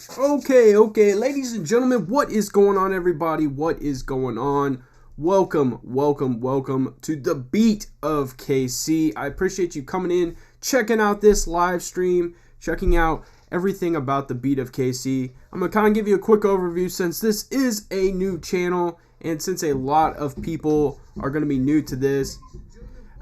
Okay, ladies and gentlemen, what is going on, everybody? What is going on? Welcome to the Beat of KC. I appreciate you coming in, checking out this live stream, checking out everything about the Beat of KC. I'm going to kind of give you a quick overview since this is a new channel and since a lot of people are going to be new to this.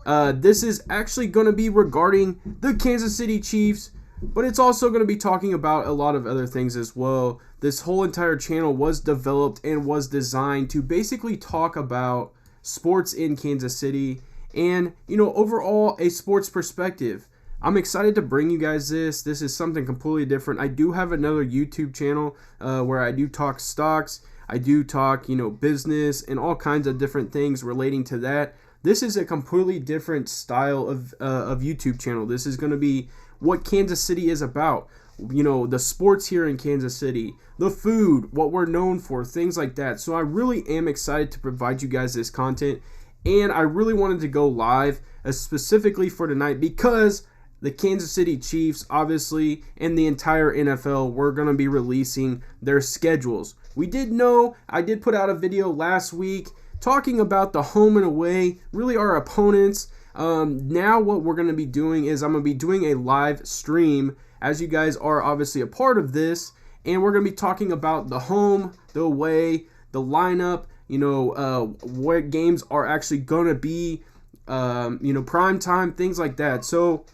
This is actually going to be regarding the Kansas City Chiefs, but it's also going to be talking about a lot of other things as well. This whole entire channel was developed and was designed to basically talk about sports in Kansas City and, overall a sports perspective. I'm excited to bring you guys this. This is something completely different. I do have another YouTube channel where I do talk stocks. I do talk, business and all kinds of different things relating to that. This is a completely different style of YouTube channel. This is going to be what Kansas City is about. The sports here in Kansas City, the food, what we're known for, things like that. So I really am excited to provide you guys this content. And I really wanted to go live specifically for tonight because the Kansas City Chiefs, obviously, and the entire NFL, we're going to be releasing their schedules. We did know, I did put out a video last week talking about the home and away, really our opponents. Now what we're going to be doing is I'm going to be doing a live stream, as you guys are obviously a part of this, and we're going to be talking about the home, the away, the lineup, what games are actually going to be, prime time, things like that. So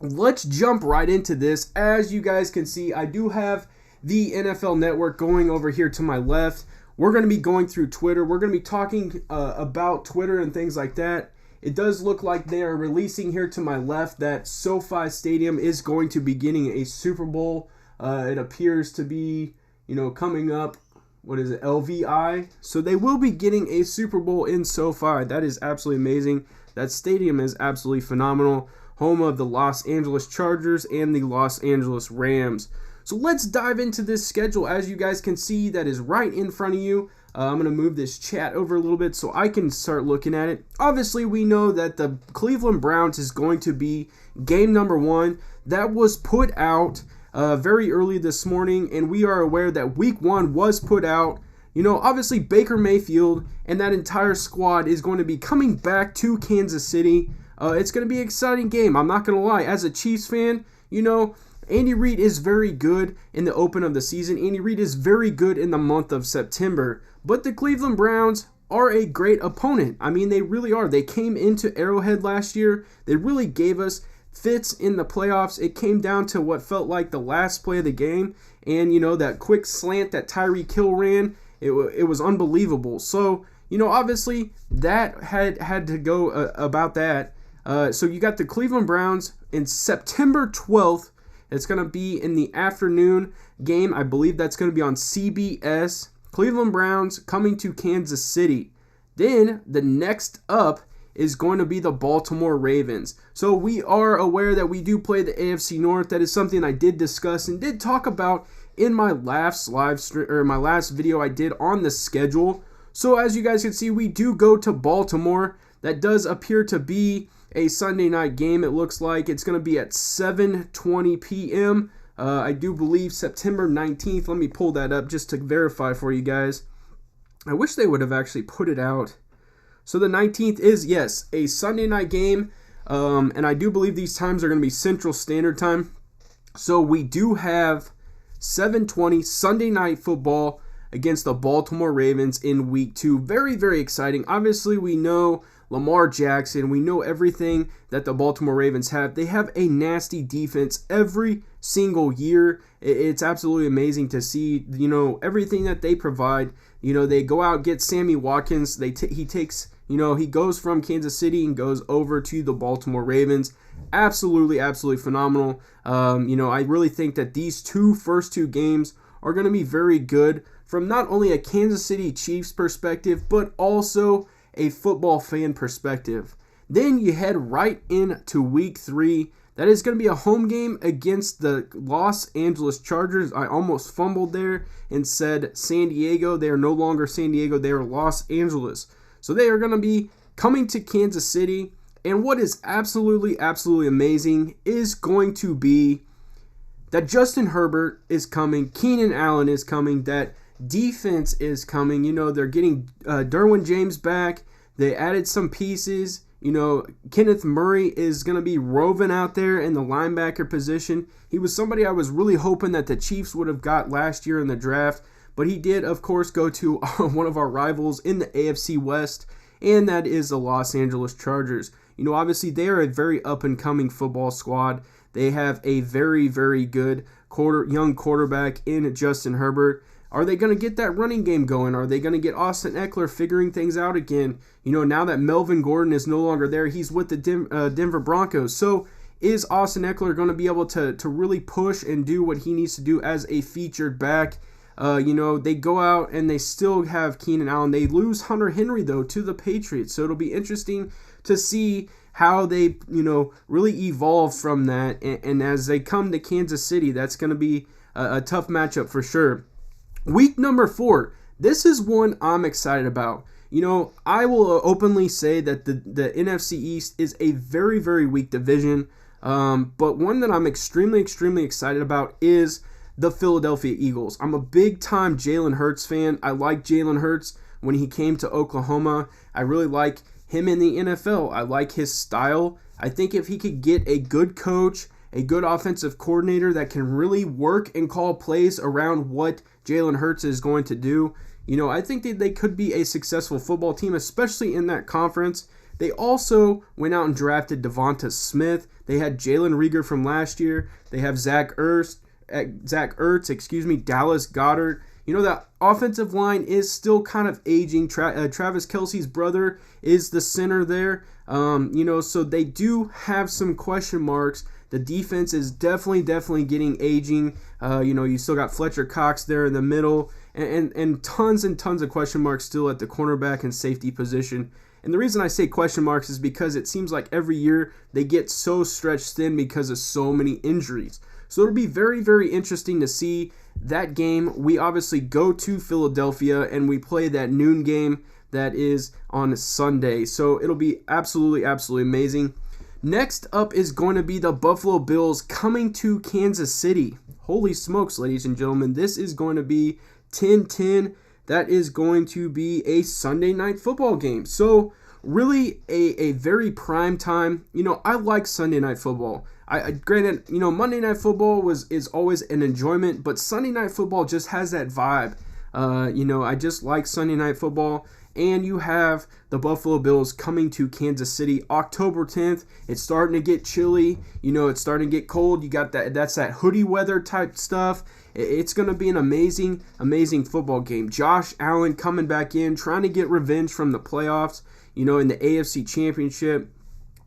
let's jump right into this. As you guys can see, I do have the NFL Network going over here to my left. We're going to be going through Twitter. We're going to be talking about Twitter and things like that. It does look like they are releasing here to my left that SoFi Stadium is going to be getting a Super Bowl. It appears to be, coming up. What is it? LVI. So they will be getting a Super Bowl in SoFi. That is absolutely amazing. That stadium is absolutely phenomenal. Home of the Los Angeles Chargers and the Los Angeles Rams. So let's dive into this schedule. As you guys can see, that is right in front of you. I'm going to move this chat over a little bit so I can start looking at it. Obviously, we know that the Cleveland Browns is going to be game number 1. That was put out very early this morning, and we are aware that week 1 was put out. Obviously, Baker Mayfield and that entire squad is going to be coming back to Kansas City. It's going to be an exciting game. I'm not going to lie. As a Chiefs fan, Andy Reid is very good in the open of the season. Andy Reid is very good in the month of September. But the Cleveland Browns are a great opponent. I mean, they really are. They came into Arrowhead last year. They really gave us fits in the playoffs. It came down to what felt like the last play of the game. And, that quick slant that Tyreek Hill ran, it was unbelievable. So, obviously, that had to go about that. So you got the Cleveland Browns in September 12th. It's going to be in the afternoon game. I believe that's going to be on CBS. Cleveland Browns coming to Kansas City. Then the next up is going to be the Baltimore Ravens. So we are aware that we do play the AFC North. That is something I did discuss and did talk about in my last live stream or my last video I did on the schedule. So as you guys can see, we do go to Baltimore. That does appear to be a Sunday night game. It looks like it's going to be at 7:20 p.m. I do believe September 19th. Let me pull that up just to verify for you guys. I wish they would have actually put it out. So the 19th is, yes, a Sunday night game. And I do believe these times are going to be Central Standard Time. So we do have 7:20 Sunday night football against the Baltimore Ravens in week 2. Very, very exciting. Obviously, we know Lamar Jackson. We know everything that the Baltimore Ravens have. They have a nasty defense every single year. It's absolutely amazing to see, everything that they provide. They go out, get Sammy Watkins. He goes from Kansas City and goes over to the Baltimore Ravens. Absolutely, absolutely phenomenal. I really think that these first two games are going to be very good from not only a Kansas City Chiefs perspective, but also a football fan perspective. Then you head right into week 3. That is going to be a home game against the Los Angeles Chargers. I almost fumbled there and said San Diego. They are no longer San Diego. They are Los Angeles. So they are going to be coming to Kansas City. And what is absolutely, absolutely amazing is going to be that Justin Herbert is coming, Keenan Allen is coming, that defense is coming. They're getting Derwin James back. They added some pieces. Kenneth Murray is going to be roving out there in the linebacker position. He was somebody I was really hoping that the Chiefs would have got last year in the draft, but he did, of course, go to one of our rivals in the AFC West, and that is the Los Angeles Chargers. Obviously, they are a very up-and-coming football squad. They have a very, very good young quarterback in Justin Herbert. Are they going to get that running game going? Are they going to get Austin Eckler figuring things out again? Now that Melvin Gordon is no longer there, he's with the Denver Broncos. So is Austin Eckler going to be able to really push and do what he needs to do as a featured back? They go out and they still have Keenan Allen. They lose Hunter Henry, though, to the Patriots. So it'll be interesting to see how they, really evolve from that. And as they come to Kansas City, that's going to be a tough matchup for sure. Week number 4, this is one I'm excited about. I will openly say that the NFC East is a very, very weak division, but one that I'm extremely, extremely excited about is the Philadelphia Eagles. I'm a big-time Jalen Hurts fan. I like Jalen Hurts when he came to Oklahoma. I really like him in the NFL. I like his style. I think if he could get a good coach, a good offensive coordinator that can really work and call plays around what Jalen Hurts is going to do, I think that they could be a successful football team, especially in that conference. They also went out and drafted Devonta Smith. They had Jalen Reagor from last year. They have Zach Ertz, Dallas Goedert. That offensive line is still kind of aging. Travis Kelce's brother is the center there. So they do have some question marks. The defense is definitely getting aging. You still got Fletcher Cox there in the middle, and tons of question marks still at the cornerback and safety position. And the reason I say question marks is because it seems like every year they get so stretched thin because of so many injuries. So it'll be very, very interesting to see that game. We obviously go to Philadelphia and we play that noon game that is on Sunday. So it'll be absolutely amazing. Next up is going to be the Buffalo Bills coming to Kansas City. Holy smokes, ladies and gentlemen. This is going to be 10-10. That is going to be a Sunday night football game. So really a very prime time. I like Sunday night football. Granted, Monday night football is always an enjoyment, but Sunday night football just has that vibe. I just like Sunday night football. And you have the Buffalo Bills coming to Kansas City October 10th. It's starting to get chilly. It's starting to get cold. You got that's that hoodie weather type stuff. It's going to be an amazing football game. Josh Allen coming back in, trying to get revenge from the playoffs. In the AFC Championship,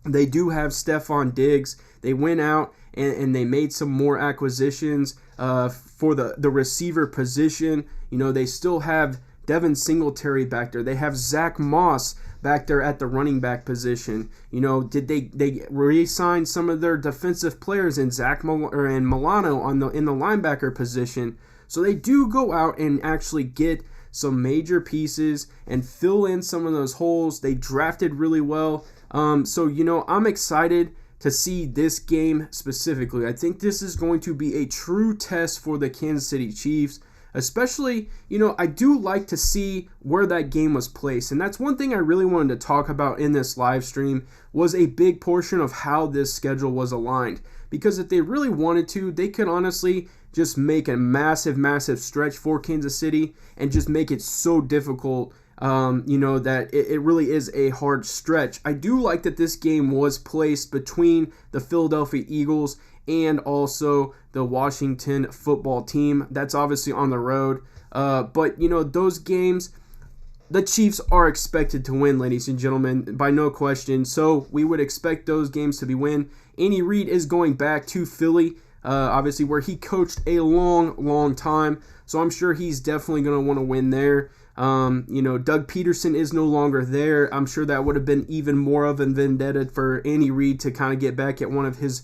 they do have Stephon Diggs. They went out and they made some more acquisitions for the receiver position. They still have Devin Singletary back there. They have Zach Moss back there at the running back position. Did they re-sign some of their defensive players in and Milano in the linebacker position? So they do go out and actually get some major pieces and fill in some of those holes. They drafted really well. So I'm excited to see this game specifically. I think this is going to be a true test for the Kansas City Chiefs. Especially, I do like to see where that game was placed. And that's one thing I really wanted to talk about in this live stream, was a big portion of how this schedule was aligned. Because if they really wanted to, they could honestly just make a massive stretch for Kansas City and just make it so difficult, that it really is a hard stretch. I do like that this game was placed between the Philadelphia Eagles and also the Washington football team. That's obviously on the road. But those games, the Chiefs are expected to win, ladies and gentlemen, by no question. So we would expect those games to be win. Andy Reid is going back to Philly, obviously, where he coached a long time. So I'm sure he's definitely going to want to win there. Doug Peterson is no longer there. I'm sure that would have been even more of a vendetta for Andy Reid to kind of get back at one of his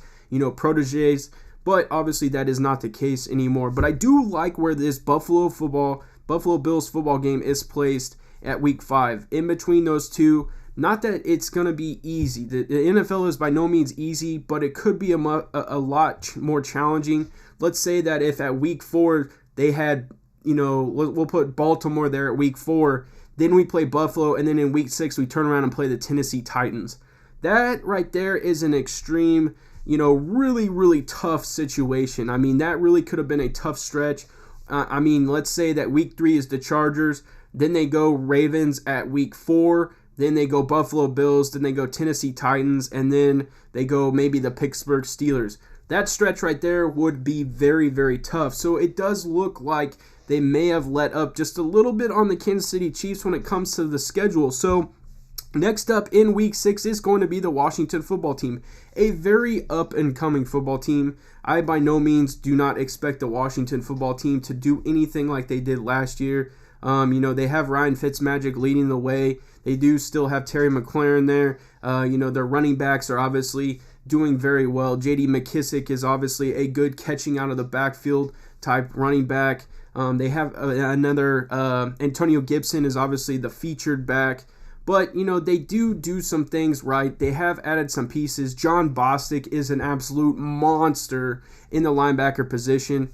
proteges, but obviously that is not the case anymore. But I do like where this Buffalo Bills football game is placed at week 5. In between those two Not that it's going to be easy. The NFL is by no means easy, but it could be a lot more challenging. Let's say that if at week 4 they had, we'll put Baltimore there at week 4, then we play Buffalo, and then in week 6 we turn around and play the Tennessee Titans. That right there is an extreme, really, really tough situation. I mean, that really could have been a tough stretch. Let's say that week 3 is the Chargers, then they go Ravens at week 4, then they go Buffalo Bills, then they go Tennessee Titans, and then they go maybe the Pittsburgh Steelers. That stretch right there would be very, very tough. So it does look like they may have let up just a little bit on the Kansas City Chiefs when it comes to the schedule. So next up in week 6 is going to be the Washington football team, a very up-and-coming football team. I by no means do not expect the Washington football team to do anything like they did last year. They have Ryan Fitzmagic leading the way. They do still have Terry McLaurin there. Their running backs are obviously doing very well. J.D. McKissick is obviously a good catching out of the backfield type running back. They have another Antonio Gibson is obviously the featured back. But, they do some things right. They have added some pieces. John Bostic is an absolute monster in the linebacker position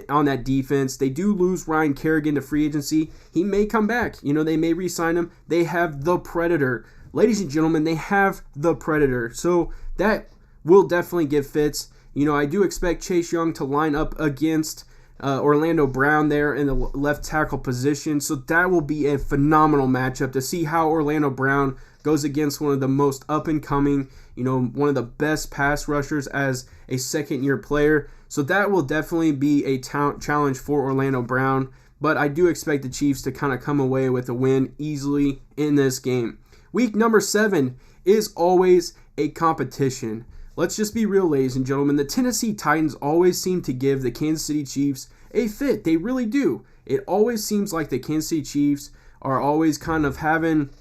on that defense. They do lose Ryan Kerrigan to free agency. He may come back. They may re-sign him. They have the Predator. Ladies and gentlemen, they have the Predator. So that will definitely give fits. I do expect Chase Young to line up against Orlando Brown there in the left tackle position. So that will be a phenomenal matchup to see how Orlando Brown goes against one of the most up-and-coming, one of the best pass rushers as a second-year player. So that will definitely be a challenge for Orlando Brown. But I do expect the Chiefs to kind of come away with a win easily in this game. Week number 7 is always a competition. Let's just be real, ladies and gentlemen. The Tennessee Titans always seem to give the Kansas City Chiefs a fit. They really do. It always seems like the Kansas City Chiefs are always kind of having,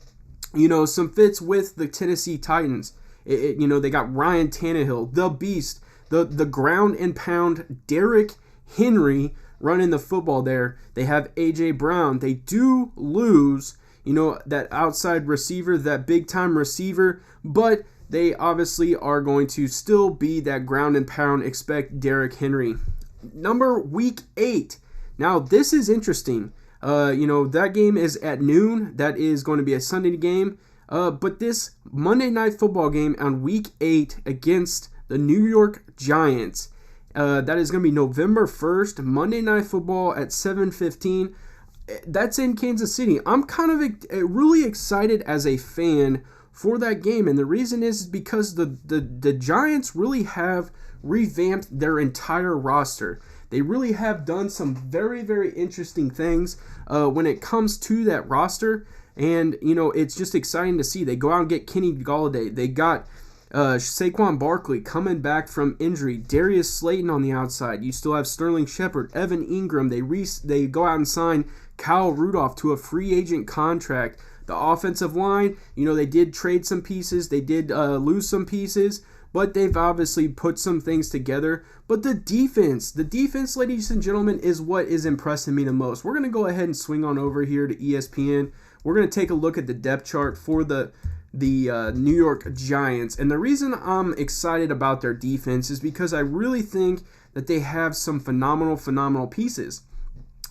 some fits with the Tennessee Titans. They got Ryan Tannehill, the beast, the ground and pound Derrick Henry running the football there. They have A.J. Brown. They do lose, that outside receiver, that big-time receiver, but they obviously are going to still be that ground and pound. Expect Derrick Henry. Week 8. Now, this is interesting. That game is at noon. That is going to be a Sunday game. But this Monday Night Football game on Week 8 against the New York Giants, that is going to be November 1st, Monday Night Football at 7:15. That's in Kansas City. I'm kind of really excited as a fan for that game, and the reason is because the Giants really have revamped their entire roster. They really have done some very, very interesting things when it comes to that roster, and it's just exciting to see. They go out and get Kenny Golladay. They got Saquon Barkley coming back from injury. Darius Slayton on the outside. You still have Sterling Shepard, Evan Ingram. They go out and sign Kyle Rudolph to a free agent contract. The offensive line, they did trade some pieces. They did lose some pieces, but they've obviously put some things together. But the defense, ladies and gentlemen, is what is impressing me the most. We're going to go ahead and swing on over here to ESPN. We're going to take a look at the depth chart for the New York Giants. And the reason I'm excited about their defense is because I really think that they have some phenomenal pieces.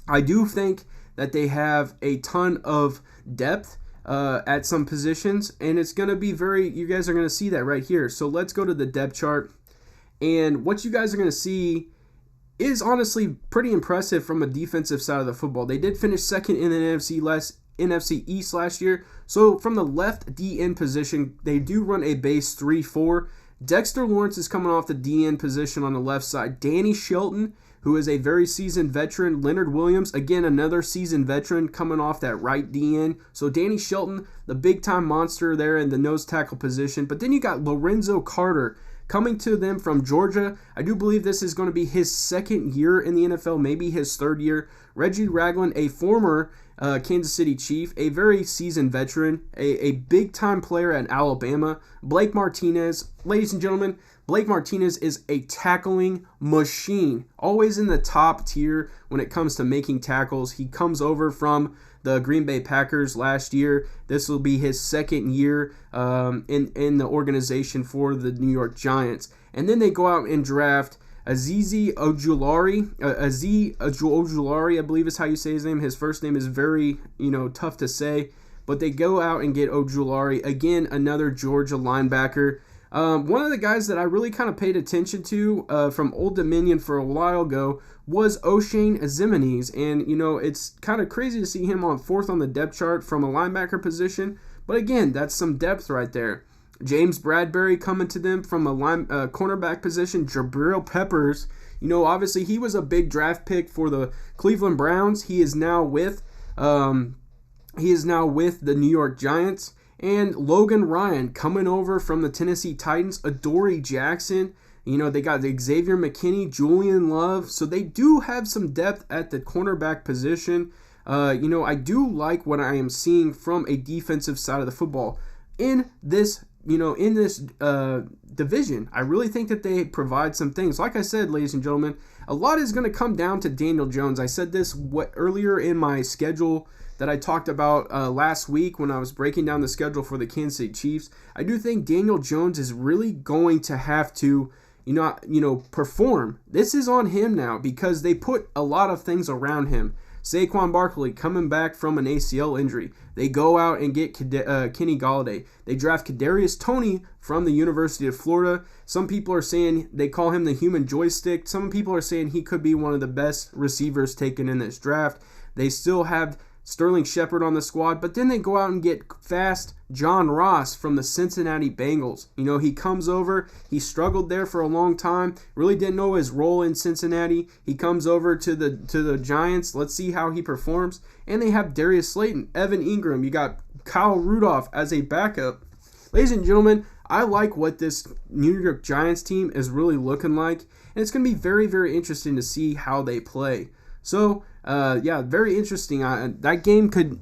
I do think that they have a ton of depth at some positions, and it's going to be you guys are going to see that right here. So let's go to the depth chart, and what you guys are going to see is honestly pretty impressive from a defensive side of the football. They did finish second in the NFC East last year. So from the left DN position, they do run a base 3-4. Dexter Lawrence is coming off the DN position on the left side. Danny Shelton, who is a very seasoned veteran. Leonard Williams, again, another seasoned veteran coming off that right DN. So Danny Shelton, the big-time monster there in the nose tackle position. But then you got Lorenzo Carter coming to them from Georgia. I do believe this is going to be his second year in the NFL, maybe his third year. Reggie Ragland, a former Kansas City Chief, a very seasoned veteran, a big-time player at Alabama. Blake Martinez, ladies and gentlemen, Blake Martinez is a tackling machine, always in the top tier when it comes to making tackles. He comes over from the Green Bay Packers last year. This will be his second year in the organization for the New York Giants. And then they go out and draft Azeez Ojulari, I believe is how you say his name. His first name is very, tough to say. But they go out and get Ojulari, again, another Georgia linebacker. One of the guys that I really kind of paid attention to from Old Dominion for a while ago was O'Shane Ximines. And, it's kind of crazy to see him on 4th on the depth chart from a linebacker position. But again, that's some depth right there. James Bradbury coming to them from a cornerback position. Jabril Peppers, obviously he was a big draft pick for the Cleveland Browns. He is now with the New York Giants. And Logan Ryan coming over from the Tennessee Titans. Adoree Jackson. They got Xavier McKinney, Julian Love. So they do have some depth at the cornerback position. I do like what I am seeing from a defensive side of the football. In this division, I really think that they provide some things. Like I said, ladies and gentlemen, a lot is going to come down to Daniel Jones. I said this earlier in my schedule that I talked about last week when I was breaking down the schedule for the Kansas City Chiefs. I do think Daniel Jones is really going to have to, perform. This is on him now because they put a lot of things around him. Saquon Barkley coming back from an ACL injury. They go out and get Kenny Golladay. They draft Kadarius Toney from the University of Florida. Some people are saying they call him the human joystick. Some people are saying he could be one of the best receivers taken in this draft. They still have Sterling Shepard on the squad, but then they go out and get fast John Ross from the Cincinnati Bengals. He comes over. He struggled there for a long time. Really didn't know his role in Cincinnati. He comes over to the Giants. Let's see how he performs. And they have Darius Slayton, Evan Ingram. You got Kyle Rudolph as a backup. Ladies and gentlemen, I like what this New York Giants team is really looking like, and it's going to be very, very interesting to see how they play. So, very interesting. That game could,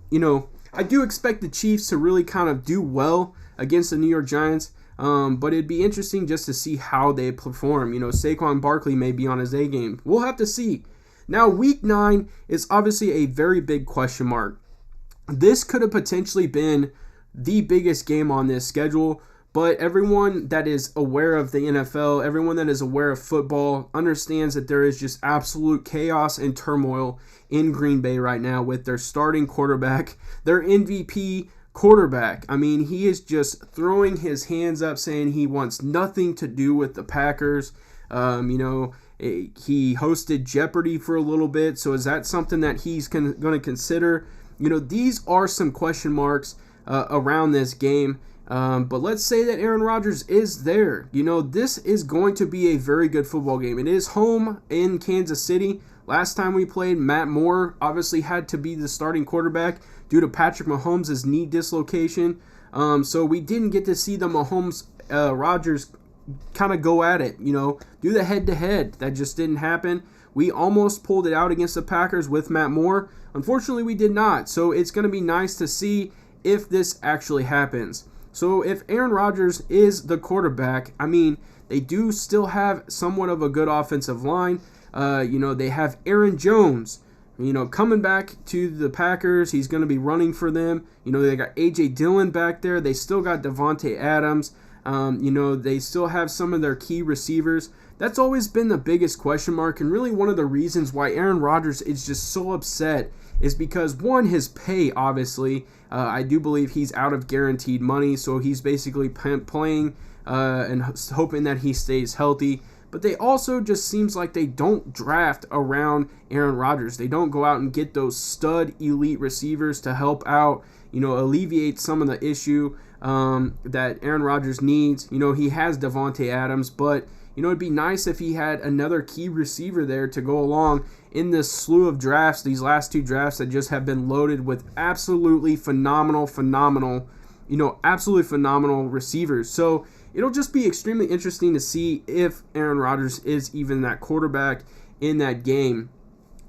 I do expect the Chiefs to really kind of do well against the New York Giants, but it'd be interesting just to see how they perform. Saquon Barkley may be on his A game. We'll have to see. Now, Week 9 is obviously a very big question mark. This could have potentially been the biggest game on this schedule, but everyone that is aware of the NFL, everyone that is aware of football, understands that there is just absolute chaos and turmoil in Green Bay right now with their starting quarterback, their MVP quarterback. I mean, he is just throwing his hands up saying he wants nothing to do with the Packers. He hosted Jeopardy for a little bit, so is that something that he's going to consider? These are some question marks around this game. But let's say that Aaron Rodgers is there. This is going to be a very good football game. It is home in Kansas City. Last time we played, Matt Moore obviously had to be the starting quarterback due to Patrick Mahomes' knee dislocation. So we didn't get to see the Mahomes-Rodgers kind of go at it, do the head-to-head. That just didn't happen. We almost pulled it out against the Packers with Matt Moore. Unfortunately, we did not. So it's going to be nice to see if this actually happens. So if Aaron Rodgers is the quarterback, they do still have somewhat of a good offensive line. They have Aaron Jones, coming back to the Packers. He's going to be running for them. They got A.J. Dillon back there. They still got Devontae Adams. They still have some of their key receivers. That's always been the biggest question mark, and really one of the reasons why Aaron Rodgers is just so upset is because, one, his pay, obviously. I do believe he's out of guaranteed money, so he's basically playing and hoping that he stays healthy. But they also just seems like they don't draft around Aaron Rodgers. They don't go out and get those stud elite receivers to help out, alleviate some of the issue that Aaron Rodgers needs. He has Devontae Adams, but it'd be nice if he had another key receiver there to go along in this slew of drafts, these last two drafts that just have been loaded with absolutely phenomenal receivers. So it'll just be extremely interesting to see if Aaron Rodgers is even that quarterback in that game.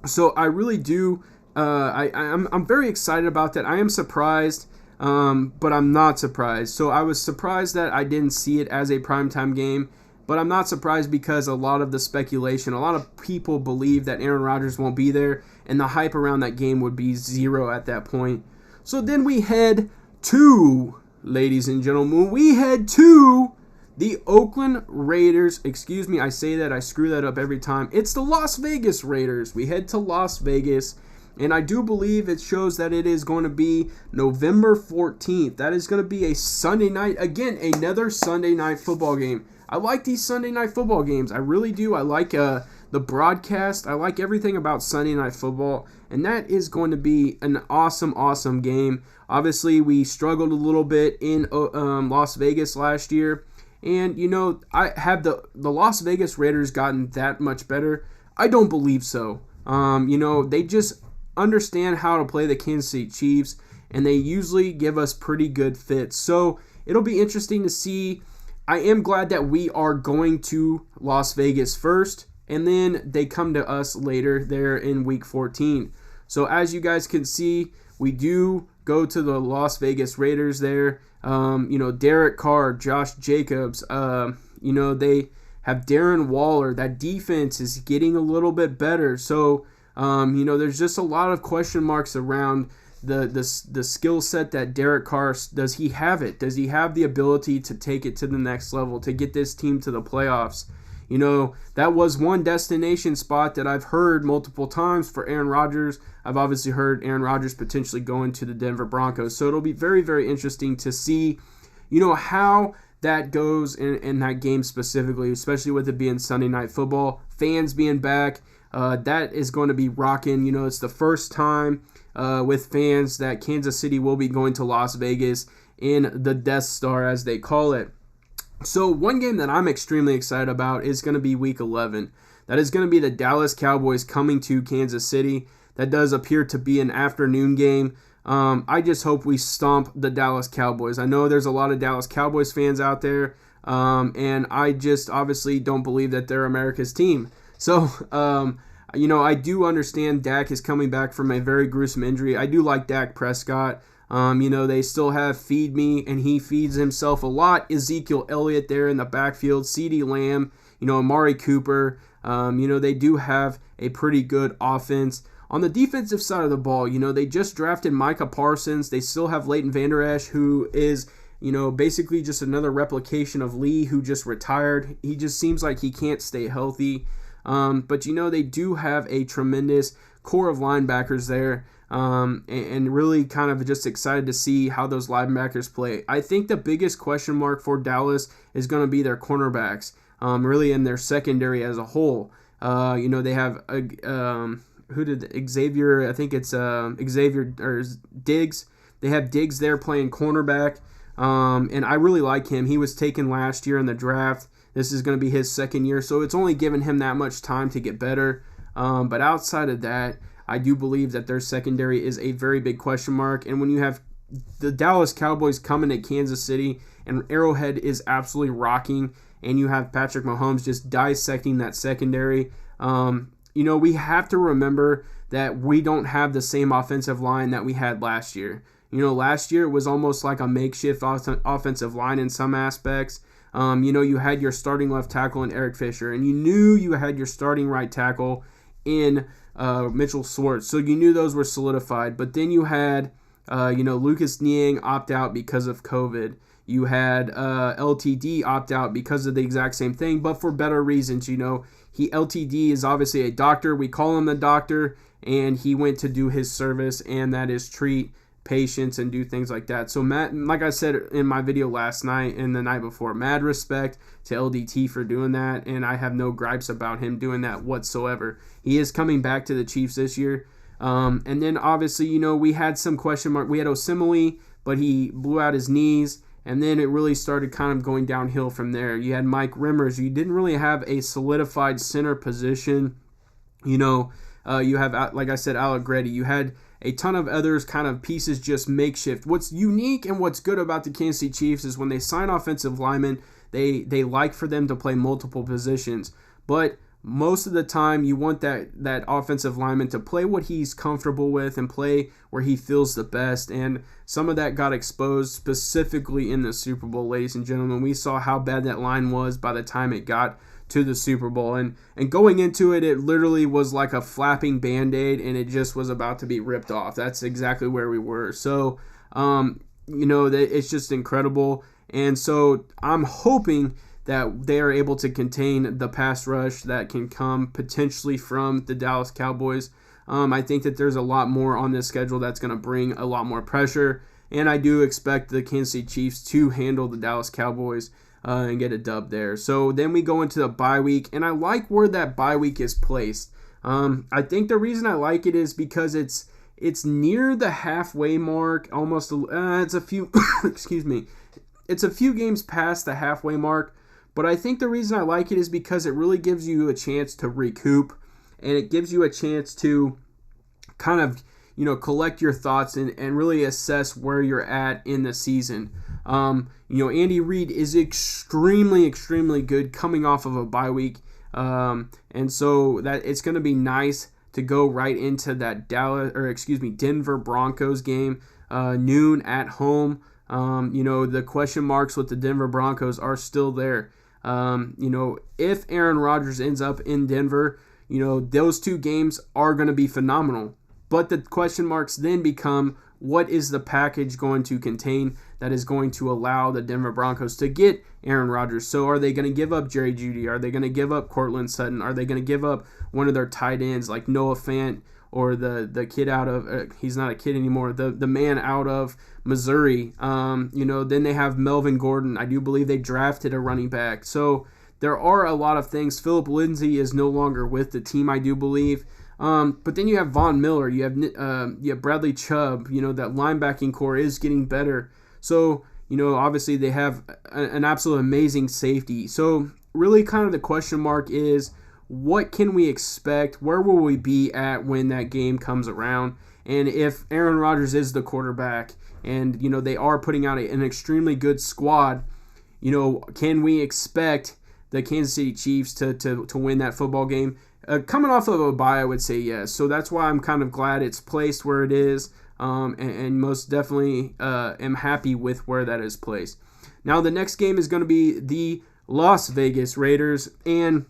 So I really do, I'm very excited about that. I am surprised, but I'm not surprised. So I was surprised that I didn't see it as a primetime game. But I'm not surprised because a lot of the speculation, a lot of people believe that Aaron Rodgers won't be there, and the hype around that game would be zero at that point. So then we head to, ladies and gentlemen, the Oakland Raiders. Excuse me, I say that, I screw that up every time. It's the Las Vegas Raiders. We head to Las Vegas, and I do believe it shows that it is going to be November 14th. That is going to be a Sunday night. Again, another Sunday night football game. I like these Sunday night football games. I really do. I like the broadcast. I like everything about Sunday night football, and that is going to be an awesome, awesome game. Obviously, we struggled a little bit in Las Vegas last year. And, I have the Las Vegas Raiders gotten that much better? I don't believe so. They just understand how to play the Kansas City Chiefs, and they usually give us pretty good fits. So it'll be interesting to see. I am glad that we are going to Las Vegas first, and then they come to us later there in Week 14. So as you guys can see, we do go to the Las Vegas Raiders there. Derek Carr, Josh Jacobs, they have Darren Waller. That defense is getting a little bit better. So, there's just a lot of question marks around the skill set that Derek Carr, does he have it? Does he have the ability to take it to the next level, to get this team to the playoffs? That was one destination spot that I've heard multiple times for Aaron Rodgers. I've obviously heard Aaron Rodgers potentially going to the Denver Broncos. So it'll be very, very interesting to see, how that goes in that game specifically, especially with it being Sunday Night Football. Fans being back, that is going to be rocking. It's the first time with fans that Kansas City will be going to Las Vegas in the Death Star, as they call it. So one game that I'm extremely excited about is going to be Week 11. That is going to be the Dallas Cowboys coming to Kansas City. That does appear to be an afternoon game. I just hope we stomp the Dallas Cowboys. I know there's a lot of Dallas Cowboys fans out there, and I just obviously don't believe that they're America's team. So, I do understand Dak is coming back from a very gruesome injury. I do like Dak Prescott. They still have Feed Me, and he feeds himself a lot. Ezekiel Elliott there in the backfield, CeeDee Lamb, Amari Cooper. They do have a pretty good offense. On the defensive side of the ball, they just drafted Micah Parsons. They still have Leighton Vander Esch, who is, basically just another replication of Lee, who just retired. He just seems like he can't stay healthy. But they do have a tremendous core of linebackers there. And really kind of just excited to see how those linebackers play. I think the biggest question mark for Dallas is going to be their cornerbacks, really in their secondary as a whole. They have Xavier, I think it's Xavier or Diggs. They have Diggs there playing cornerback, and I really like him. He was taken last year in the draft. This is going to be his second year, so it's only given him that much time to get better. But outside of that, I do believe that their secondary is a very big question mark. And when you have the Dallas Cowboys coming to Kansas City and Arrowhead is absolutely rocking, and you have Patrick Mahomes just dissecting that secondary, we have to remember that we don't have the same offensive line that we had last year. Last year it was almost like a makeshift offensive line in some aspects. You had your starting left tackle in Eric Fisher, and you knew you had your starting right tackle in Mitchell Schwartz. So you knew those were solidified. But then you had, Lucas Niang opt out because of COVID. You had LTD opt out because of the exact same thing, but for better reasons. LTD is obviously a doctor. We call him the doctor, and he went to do his service, and that is treat patients and do things like that. So, Matt, like I said in my video last night and the night before, mad respect to LDT for doing that, and I have no gripes about him doing that whatsoever. He is coming back to the Chiefs this year. And then, obviously, we had some question mark. We had Osemele, but he blew out his knees. And then it really started kind of going downhill from there. You had Mike Rimmers. You didn't really have a solidified center position. You have, like I said, Allegretti. You had a ton of others kind of pieces just makeshift. What's unique and what's good about the Kansas City Chiefs is when they sign offensive linemen, they like for them to play multiple positions. But most of the time you want that offensive lineman to play what he's comfortable with and play where he feels the best. And some of that got exposed specifically in the Super Bowl, ladies and gentlemen. We saw how bad that line was by the time it got to the Super Bowl. And going into it, it literally was like a flapping Band-Aid, and it just was about to be ripped off. That's exactly where we were. So, it's just incredible. And so I'm hoping that they are able to contain the pass rush that can come potentially from the Dallas Cowboys. I think that there's a lot more on this schedule that's going to bring a lot more pressure, and I do expect the Kansas City Chiefs to handle the Dallas Cowboys and get a dub there. So then we go into the bye week, and I like where that bye week is placed. I think the reason I like it is because it's near the halfway mark, almost. It's a few, excuse me, it's a few games past the halfway mark. But I think the reason I like it is because it really gives you a chance to recoup, and it gives you a chance to kind of, collect your thoughts and really assess where you're at in the season. Andy Reid is extremely, extremely good coming off of a bye week. And so that it's going to be nice to go right into that Denver Broncos game, noon at home. The question marks with the Denver Broncos are still there. If Aaron Rodgers ends up in Denver, those two games are going to be phenomenal. But the question marks then become, what is the package going to contain that is going to allow the Denver Broncos to get Aaron Rodgers? So are they going to give up Jerry Jeudy? Are they going to give up Cortland Sutton? Are they going to give up one of their tight ends like Noah Fant or the kid out of he's not a kid anymore, the man out of Missouri? Then they have Melvin Gordon. I do believe they drafted a running back. So there are a lot of things. Philip Lindsay is no longer with the team, I do believe. But then you have Von Miller. You have Bradley Chubb. That linebacking core is getting better. So, obviously they have an absolute amazing safety. So really kind of the question mark is, what can we expect? Where will we be at when that game comes around? And if Aaron Rodgers is the quarterback and, they are putting out an extremely good squad, can we expect the Kansas City Chiefs to win that football game? Coming off of a bye, I would say yes. So that's why I'm kind of glad it's placed where it is, and most definitely am happy with where that is placed. Now the next game is going to be the Las Vegas Raiders, and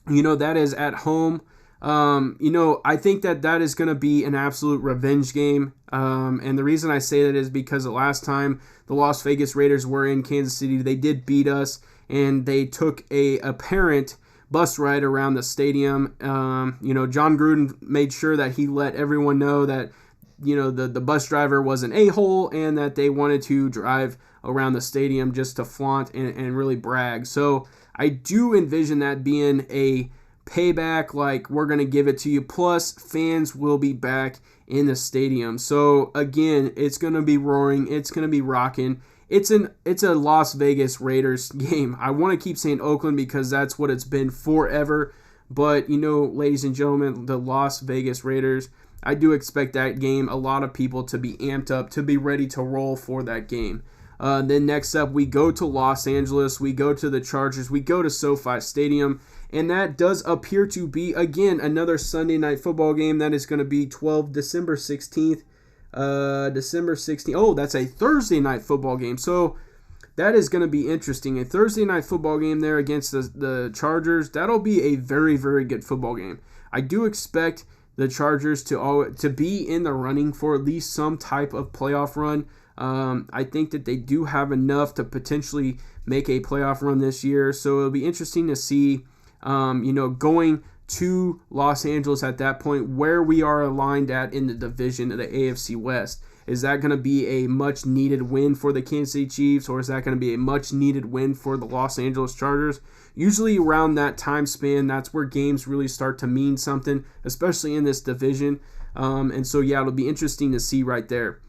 that is at home. I think that is going to be an absolute revenge game. And the reason I say that is because the last time the Las Vegas Raiders were in Kansas City, they did beat us, and they took a apparent bus ride around the stadium. John Gruden made sure that he let everyone know that, the bus driver was an a-hole and that they wanted to drive around the stadium just to flaunt and really brag. So I do envision that being a payback, like we're going to give it to you. Plus, fans will be back in the stadium. So again, it's going to be roaring. It's going to be rocking. It's a Las Vegas Raiders game. I want to keep saying Oakland because that's what it's been forever. But, ladies and gentlemen, the Las Vegas Raiders, I do expect that game, a lot of people to be amped up, to be ready to roll for that game. Then next up, we go to Los Angeles. We go to the Chargers. We go to SoFi Stadium. And that does appear to be, again, another Sunday night football game. That is going to be December 16th. December 16th. Oh, that's a Thursday night football game. So that is going to be interesting. A Thursday night football game there against the Chargers. That'll be a very, very good football game. I do expect the Chargers to be in the running for at least some type of playoff run. I think that they do have enough to potentially make a playoff run this year. So it'll be interesting to see, going to Los Angeles at that point, where we are aligned at in the division of the AFC West. Is that going to be a much-needed win for the Kansas City Chiefs, or is that going to be a much-needed win for the Los Angeles Chargers? Usually around that time span, that's where games really start to mean something, especially in this division. It'll be interesting to see right there.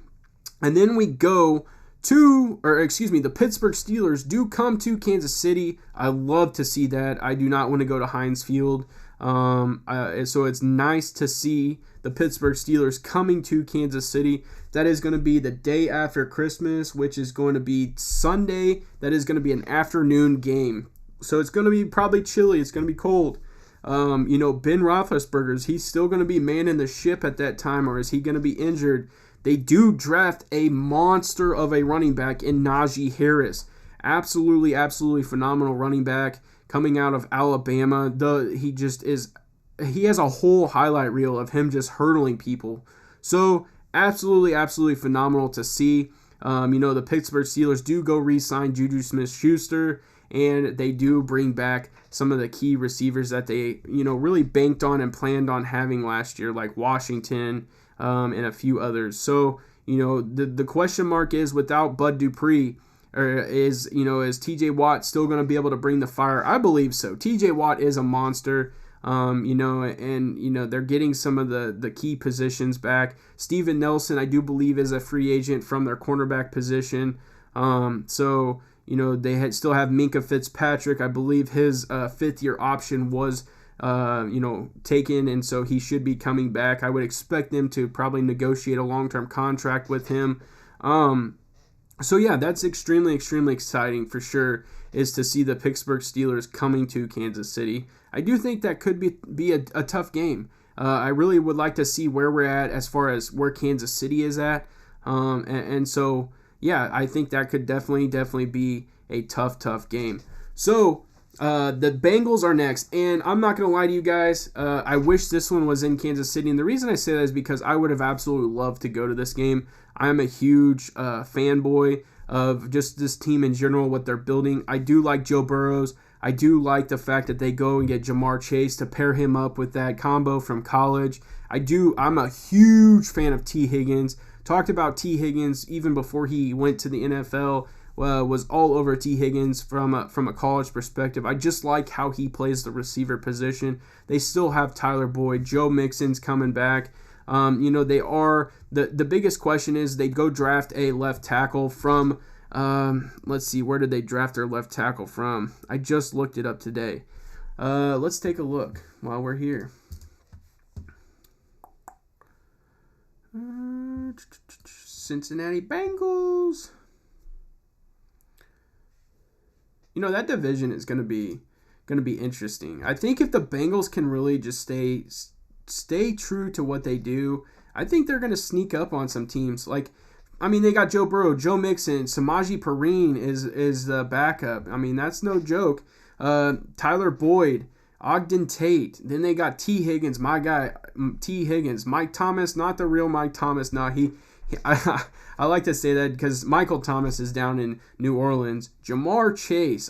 And then we go the Pittsburgh Steelers do come to Kansas City. I love to see that. I do not want to go to Heinz Field. So it's nice to see the Pittsburgh Steelers coming to Kansas City. That is going to be the day after Christmas, which is going to be Sunday. That is going to be an afternoon game. So it's going to be probably chilly. It's going to be cold. Ben Roethlisberger, he's still going to be manning the ship at that time, or is he going to be injured? They do draft a monster of a running back in Najee Harris. Absolutely, absolutely phenomenal running back coming out of Alabama. He has a whole highlight reel of him just hurdling people. So absolutely, absolutely phenomenal to see. The Pittsburgh Steelers do go re-sign Juju Smith-Schuster, and they do bring back some of the key receivers that they, really banked on and planned on having last year, like Washington and a few others. So, the question mark is, without Bud Dupree, is TJ Watt still going to be able to bring the fire? I believe so. TJ Watt is a monster. They're getting some of the key positions back. Steven Nelson, I do believe, is a free agent from their cornerback position. They still have Minkah Fitzpatrick. I believe his fifth-year option was, taken, and so he should be coming back. I would expect them to probably negotiate a long-term contract with him. That's extremely, extremely exciting for sure, is to see the Pittsburgh Steelers coming to Kansas City. I do think that could be a tough game. I really would like to see where we're at as far as where Kansas City is at. I think that could definitely be a tough game. So, the Bengals are next, and I'm not going to lie to you guys. I wish this one was in Kansas City, and the reason I say that is because I would have absolutely loved to go to this game. I am a huge fanboy of just this team in general, what they're building. I do like Joe Burrows. I do like the fact that they go and get Jamar Chase to pair him up with that combo from college. I'm a huge fan of T. Higgins. Talked about T. Higgins even before he went to the NFL. Was all over T. Higgins from a college perspective. I just like how he plays the receiver position. They still have Tyler Boyd. Joe Mixon's coming back. They are the biggest question is they go draft a left tackle from. Let's see, where did they draft their left tackle from? I just looked it up today. Let's take a look while we're here. Cincinnati Bengals. That division is going to be interesting. I think if the Bengals can really just stay true to what they do, I think they're going to sneak up on some teams. They got Joe Burrow, Joe Mixon, Samaje Perine is the backup. That's no joke. Tyler Boyd, Ogden Tate. Then they got T. Higgins, my guy, T. Higgins. Mike Thomas, not the real Mike Thomas. No, I like to say that because Michael Thomas is down in New Orleans. Jamar Chase,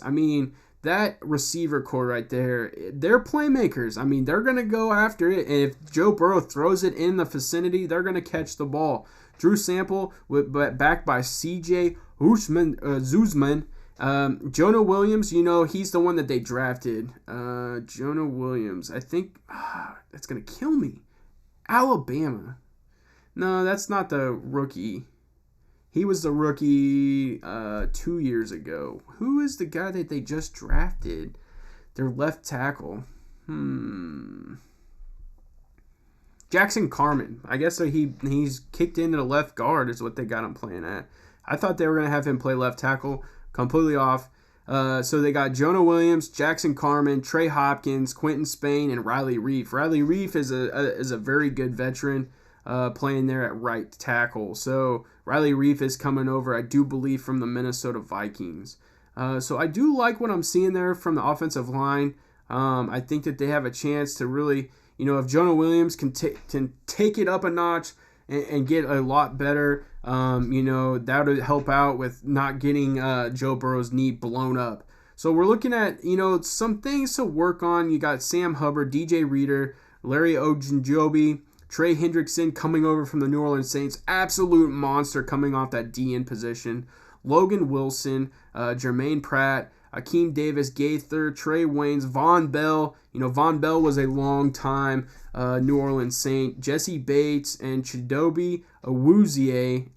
that receiver core right there, they're playmakers. They're going to go after it. And if Joe Burrow throws it in the vicinity, they're going to catch the ball. Drew Sample, backed by C.J. Zuzman. Jonah Williams, he's the one that they drafted. Jonah Williams, I think, that's going to kill me. Alabama. No, that's not the rookie. He was the rookie 2 years ago. Who is the guy that they just drafted? Their left tackle. Jackson Carman. I guess he's kicked into the left guard is what they got him playing at. I thought they were going to have him play left tackle. Completely off. So they got Jonah Williams, Jackson Carman, Trey Hopkins, Quentin Spain, and Riley Reif. Riley Reif is a very good veteran playing there at right tackle. So Riley Reif is coming over, I do believe, from the Minnesota Vikings. So I do like what I'm seeing there from the offensive line. I think that they have a chance to really, if Jonah Williams can take it up a notch and get a lot better, that would help out with not getting Joe Burrow's knee blown up. So we're looking at, some things to work on. You got Sam Hubbard, DJ Reader, Larry Ogunjobi, Trey Hendrickson coming over from the New Orleans Saints. Absolute monster coming off that DN position. Logan Wilson, Jermaine Pratt, Akeem Davis, Gaither, Trey Waynes, Von Bell. Von Bell was a long time New Orleans Saint. Jesse Bates and Chidobe Awuzie.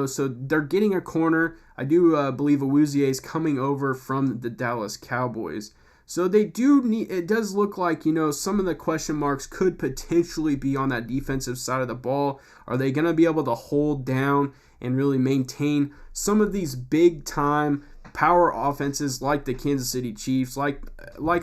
So they're getting a corner. I do believe Awuzie is coming over from the Dallas Cowboys. So they do need. It does look like some of the question marks could potentially be on that defensive side of the ball. Are they going to be able to hold down and really maintain some of these big time power offenses like the Kansas City Chiefs, like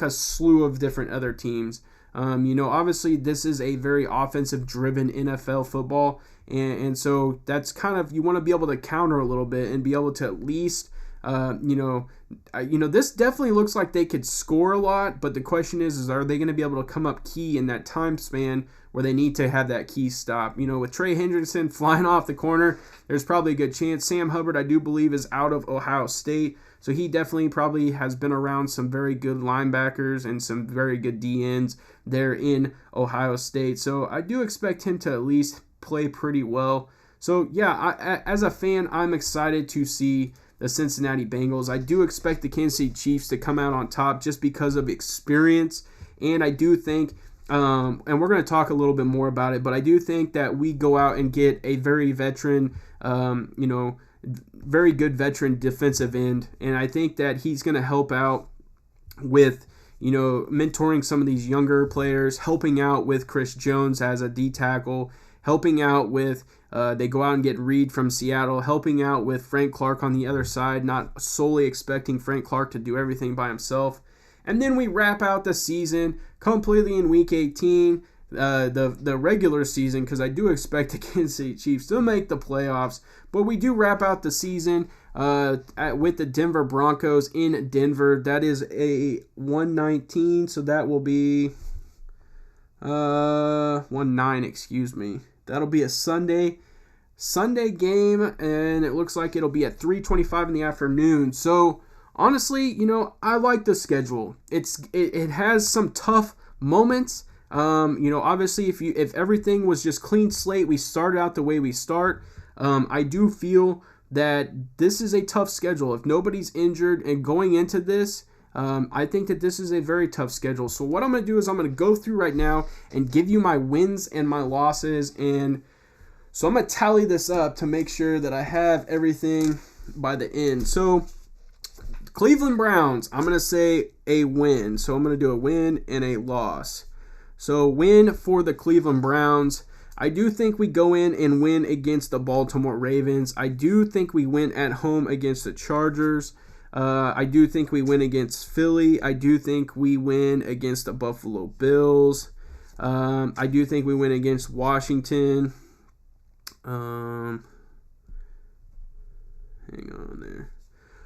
a slew of different other teams. Obviously this is a very offensive-driven NFL football, and so that's kind of, you want to be able to counter a little bit and be able to at least, this definitely looks like they could score a lot, but the question is are they going to be able to come up key in that time span where they need to have that key stop? With Trey Hendrickson flying off the corner, there's probably a good chance. Sam Hubbard, I do believe, is out of Ohio State, so he definitely probably has been around some very good linebackers and some very good DNs there in Ohio State. So I do expect him to at least play pretty well. So yeah, as a fan, I'm excited to see the Cincinnati Bengals. I do expect the Kansas City Chiefs to come out on top just because of experience, and I do think, and we're going to talk a little bit more about it, but I do think that we go out and get a very veteran, very good veteran defensive end, and I think that he's going to help out with mentoring some of these younger players, helping out with Chris Jones as a D tackle, helping out with, they go out and get Reed from Seattle, helping out with Frank Clark on the other side, not solely expecting Frank Clark to do everything by himself. And then we wrap out the season completely in Week 18, the regular season, because I do expect the Kansas City Chiefs to make the playoffs. But we do wrap out the season with the Denver Broncos in Denver. That is a 119, so that will be 1-9, excuse me. That'll be a Sunday game, and it looks like it'll be at 3:25 in the afternoon. So honestly, I like the schedule. It has some tough moments. Obviously, if everything was just clean slate, we started out the way we start. I do feel that this is a tough schedule. If nobody's injured and going into this, I think that this is a very tough schedule. So what I'm going to do is I'm going to go through right now and give you my wins and my losses. And so I'm going to tally this up to make sure that I have everything by the end. So Cleveland Browns, I'm going to say a win. So I'm going to do a win and a loss. So win for the Cleveland Browns. I do think we go in and win against the Baltimore Ravens. I do think we win at home against the Chargers. I do think we win against Philly. I do think we win against the Buffalo Bills. I do think we win against Washington. Hang on there.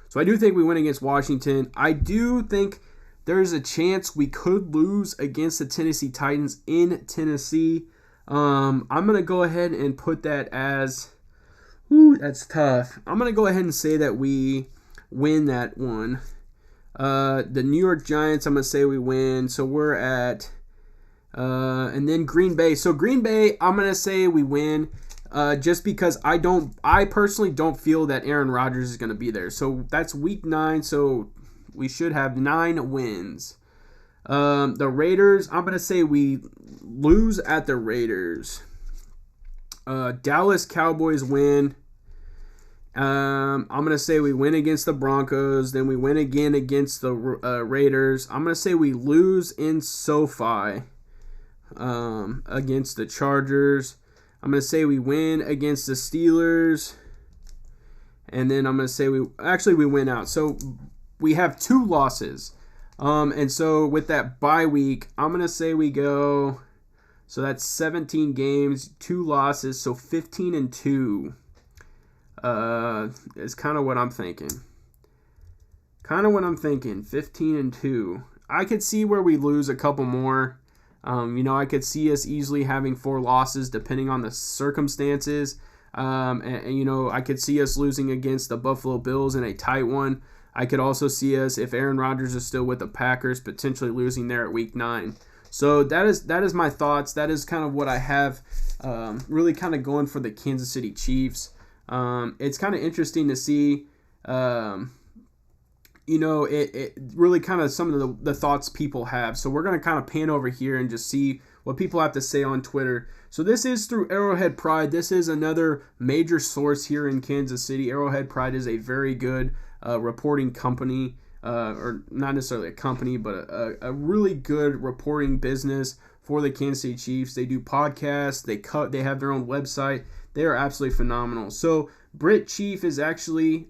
So I do think we win against Washington. I do think there's a chance we could lose against the Tennessee Titans in Tennessee. I'm going to go ahead and put that as... that's tough. I'm going to go ahead and say that we win that one. The New York Giants, I'm going to say we win. So we're at... and then Green Bay. So Green Bay, I'm going to say we win. Just because I personally don't feel that Aaron Rodgers is going to be there. So that's week 9, so we should have 9 wins. The Raiders, I'm going to say we lose at the Raiders. Dallas Cowboys win. I'm going to say we win against the Broncos. Then we win again against the Raiders. I'm going to say we lose in SoFi against the Chargers. I'm going to say we win against the Steelers. And then I'm going to say we win out. So we have 2 losses. And so with that bye week, I'm going to say we go, so that's 17 games, 2 losses, so 15-2 is kind of what I'm thinking. 15-2. I could see where we lose a couple more. I could see us easily having 4 losses depending on the circumstances. I could see us losing against the Buffalo Bills in a tight one. I could also see us, if Aaron Rodgers is still with the Packers, potentially losing there at week 9. So that is my thoughts. That is kind of what I have really kind of going for the Kansas City Chiefs. It's kind of interesting to see, it really kind of some of the thoughts people have. So we're going to kind of pan over here and just see what people have to say on Twitter. So this is through Arrowhead Pride. This is another major source here in Kansas City. Arrowhead Pride is a very good reporting company, or not necessarily a company, but a really good reporting business for the Kansas City Chiefs. They do podcasts. They have their own website. They are absolutely phenomenal. So Britt Chief is actually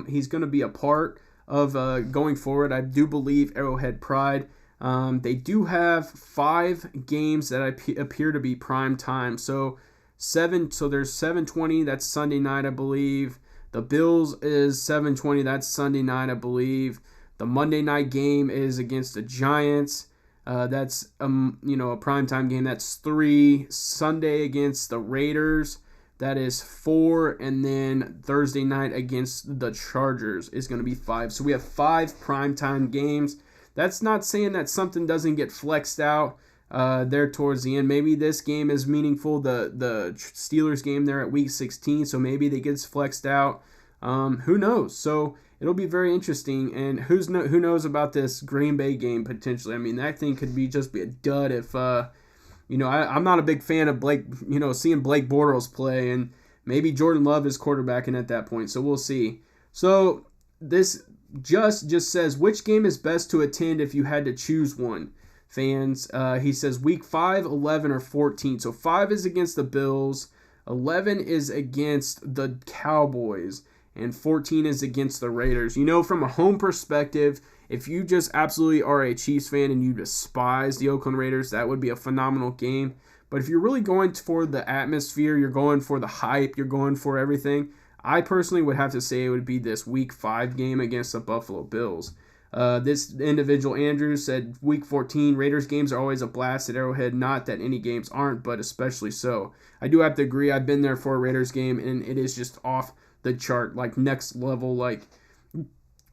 he's going to be a part of going forward. I do believe Arrowhead Pride. They do have 5 games that appear to be prime time. So there's 7:20. That's Sunday night, I believe. The Bills is 7:20. That's Sunday night, I believe. The Monday night game is against the Giants. That's a primetime game. That's 3. Sunday against the Raiders. That is 4. And then Thursday night against the Chargers is going to be 5. So we have 5 primetime games. That's not saying that something doesn't get flexed out there towards the end. Maybe this game is meaningful. The Steelers game there at week 16. So maybe they gets flexed out. Who knows? So it'll be very interesting. And who knows about this Green Bay game potentially? I mean, that thing could be a dud if, I'm not a big fan of Blake, seeing Blake Bortles play. And maybe Jordan Love is quarterbacking at that point. So we'll see. So this just says, which game is best to attend if you had to choose one, fans? He says week 5, 11, or 14. So 5 is against the Bills. 11 is against the Cowboys. And 14 is against the Raiders. From a home perspective, if you just absolutely are a Chiefs fan and you despise the Oakland Raiders, that would be a phenomenal game. But if you're really going for the atmosphere, you're going for the hype, you're going for everything, I personally would have to say it would be this week 5 game against the Buffalo Bills. This individual, Andrew, said week 14, Raiders games are always a blast at Arrowhead. Not that any games aren't, but especially so. I do have to agree. I've been there for a Raiders game, and it is just off the chart, like next level, like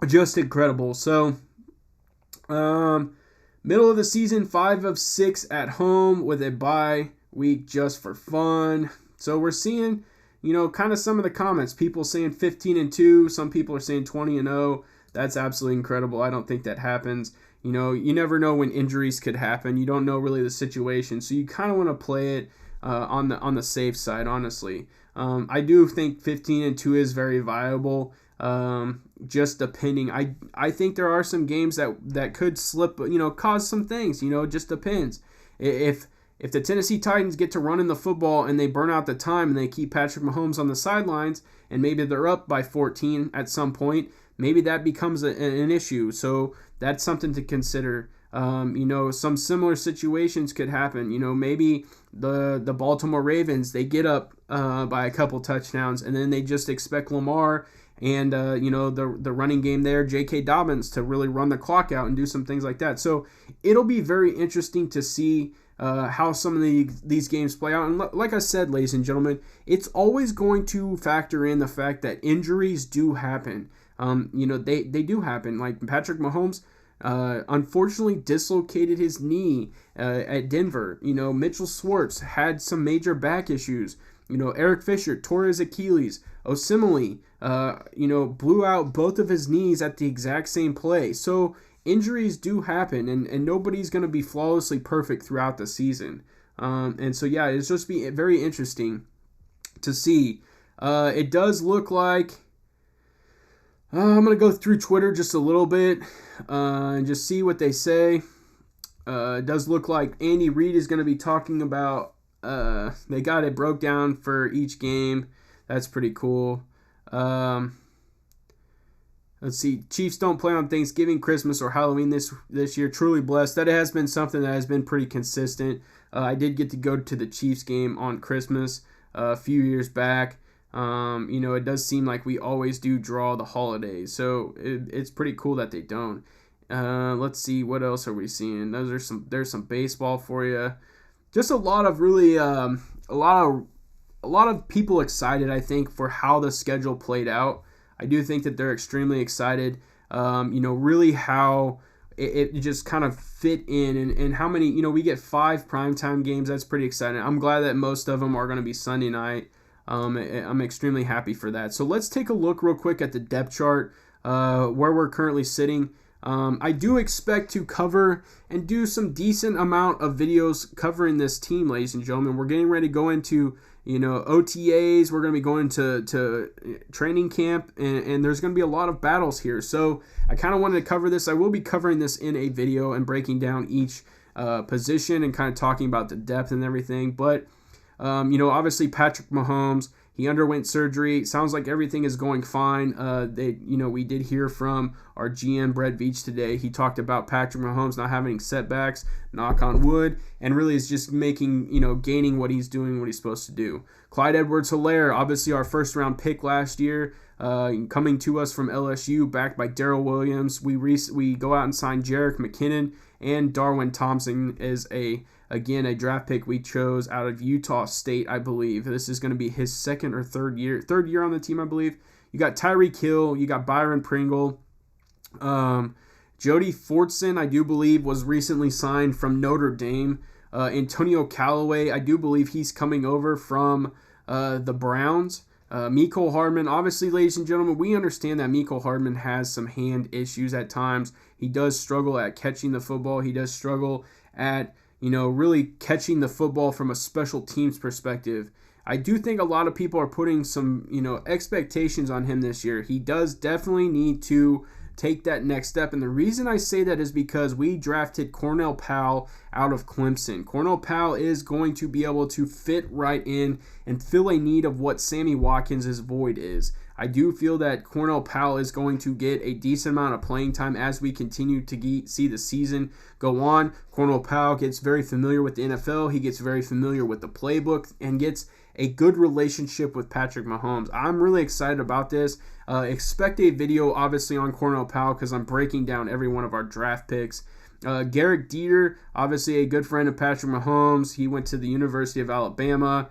just incredible. So, middle of the season, 5 of 6 at home with a bye week just for fun. So we're seeing, kind of some of the comments. People saying 15-2. Some people are saying 20-0. That's absolutely incredible. I don't think that happens. You never know when injuries could happen. You don't know really the situation. So you kind of want to play it on the safe side, honestly. I do think 15-2 is very viable. Just depending. I think there are some games that could slip, cause some things. It just depends. If the Tennessee Titans get to running the football and they burn out the time and they keep Patrick Mahomes on the sidelines and maybe they're up by 14 at some point, maybe that becomes an issue. So that's something to consider. Some similar situations could happen. Maybe the Baltimore Ravens, they get up by a couple touchdowns and then they just expect Lamar and the running game there, J.K. Dobbins, to really run the clock out and do some things like that. So it'll be very interesting to see how some of these games play out. And like I said, ladies and gentlemen, it's always going to factor in the fact that injuries do happen. They do happen. Like Patrick Mahomes unfortunately dislocated his knee at Denver. Mitchell Schwartz had some major back issues. Eric Fisher tore his Achilles. Osemele, blew out both of his knees at the exact same play. So injuries do happen, and nobody's going to be flawlessly perfect throughout the season. And so, yeah, it's just be very interesting to see. It does look like I'm going to go through Twitter just a little bit and just see what they say. It does look like Andy Reid is going to be talking about, they got it broke down for each game. That's pretty cool. Let's see. Chiefs don't play on Thanksgiving, Christmas, or Halloween this year. Truly blessed. That has been something that has been pretty consistent. I did get to go to the Chiefs game on Christmas a few years back. It does seem like we always do draw the holidays, so it's pretty cool that they don't. Let's see, what else are we seeing? There's some baseball for you. Just a lot of really a lot of people excited, I think, for how the schedule played out. I do think that they're extremely excited. Really how it just kind of fit in, and how many. We get 5 primetime games. That's pretty exciting. I'm glad that most of them are going to be Sunday night. I'm extremely happy for that. So let's take a look real quick at the depth chart, where we're currently sitting. I do expect to cover and do some decent amount of videos covering this team, ladies and gentlemen. We're getting ready to go into, OTAs. We're going to be going to training camp, and there's going to be a lot of battles here. So I kind of wanted to cover this. I will be covering this in a video and breaking down each position and kind of talking about the depth and everything. But, obviously Patrick Mahomes, He underwent surgery. Sounds like everything is going fine. We did hear from our GM Brett Veach today. He talked about Patrick Mahomes not having setbacks, knock on wood, and really is just gaining what he's doing, what he's supposed to do. Clyde Edwards-Helaire, obviously our first-round pick last year, coming to us from LSU, backed by Darrell Williams. We go out and sign Jerick McKinnon, and Darwin Thompson is a draft pick we chose out of Utah State, I believe. This is going to be his second or third year on the team, I believe. You got Tyreek Hill, you got Byron Pringle. Jody Fortson, I do believe, was recently signed from Notre Dame. Antonio Callaway, I do believe he's coming over from the Browns. Mecole Hardman, obviously, ladies and gentlemen, we understand that Mecole Hardman has some hand issues at times. He does struggle at catching the football. He does struggle at really catching the football from a special teams perspective. I do think a lot of people are putting some, expectations on him this year. He does definitely need to take that next step. And the reason I say that is because we drafted Cornell Powell out of Clemson. Cornell Powell is going to be able to fit right in and fill a need of what Sammy Watkins' void is. I do feel that Cornell Powell is going to get a decent amount of playing time as we continue to see the season go on. Cornell Powell gets very familiar with the NFL. He gets very familiar with the playbook and gets a good relationship with Patrick Mahomes. I'm really excited about this. Expect a video, obviously, on Cornell Powell because I'm breaking down every one of our draft picks. Garrett Dieter, obviously a good friend of Patrick Mahomes. He went to the University of Alabama.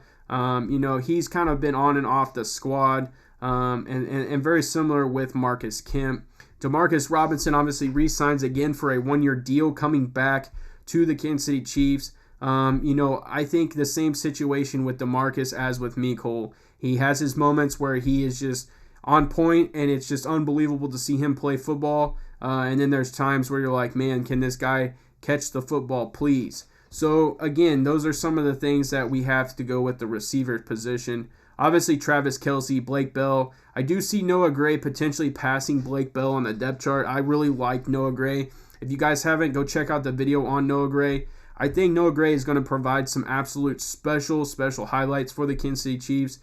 He's kind of been on and off the squad. And very similar with Marcus Kemp. Demarcus Robinson obviously re-signs again for a one-year deal coming back to the Kansas City Chiefs. I think the same situation with Demarcus as with Mecole. He has his moments where he is just on point, and it's just unbelievable to see him play football. And then there's times where you're like, man, can this guy catch the football, please? So, again, those are some of the things that we have to go with the receiver position. Obviously, Travis Kelce, Blake Bell. I do see Noah Gray potentially passing Blake Bell on the depth chart. I really like Noah Gray. If you guys haven't, go check out the video on Noah Gray. I think Noah Gray is going to provide some absolute special highlights for the Kansas City Chiefs.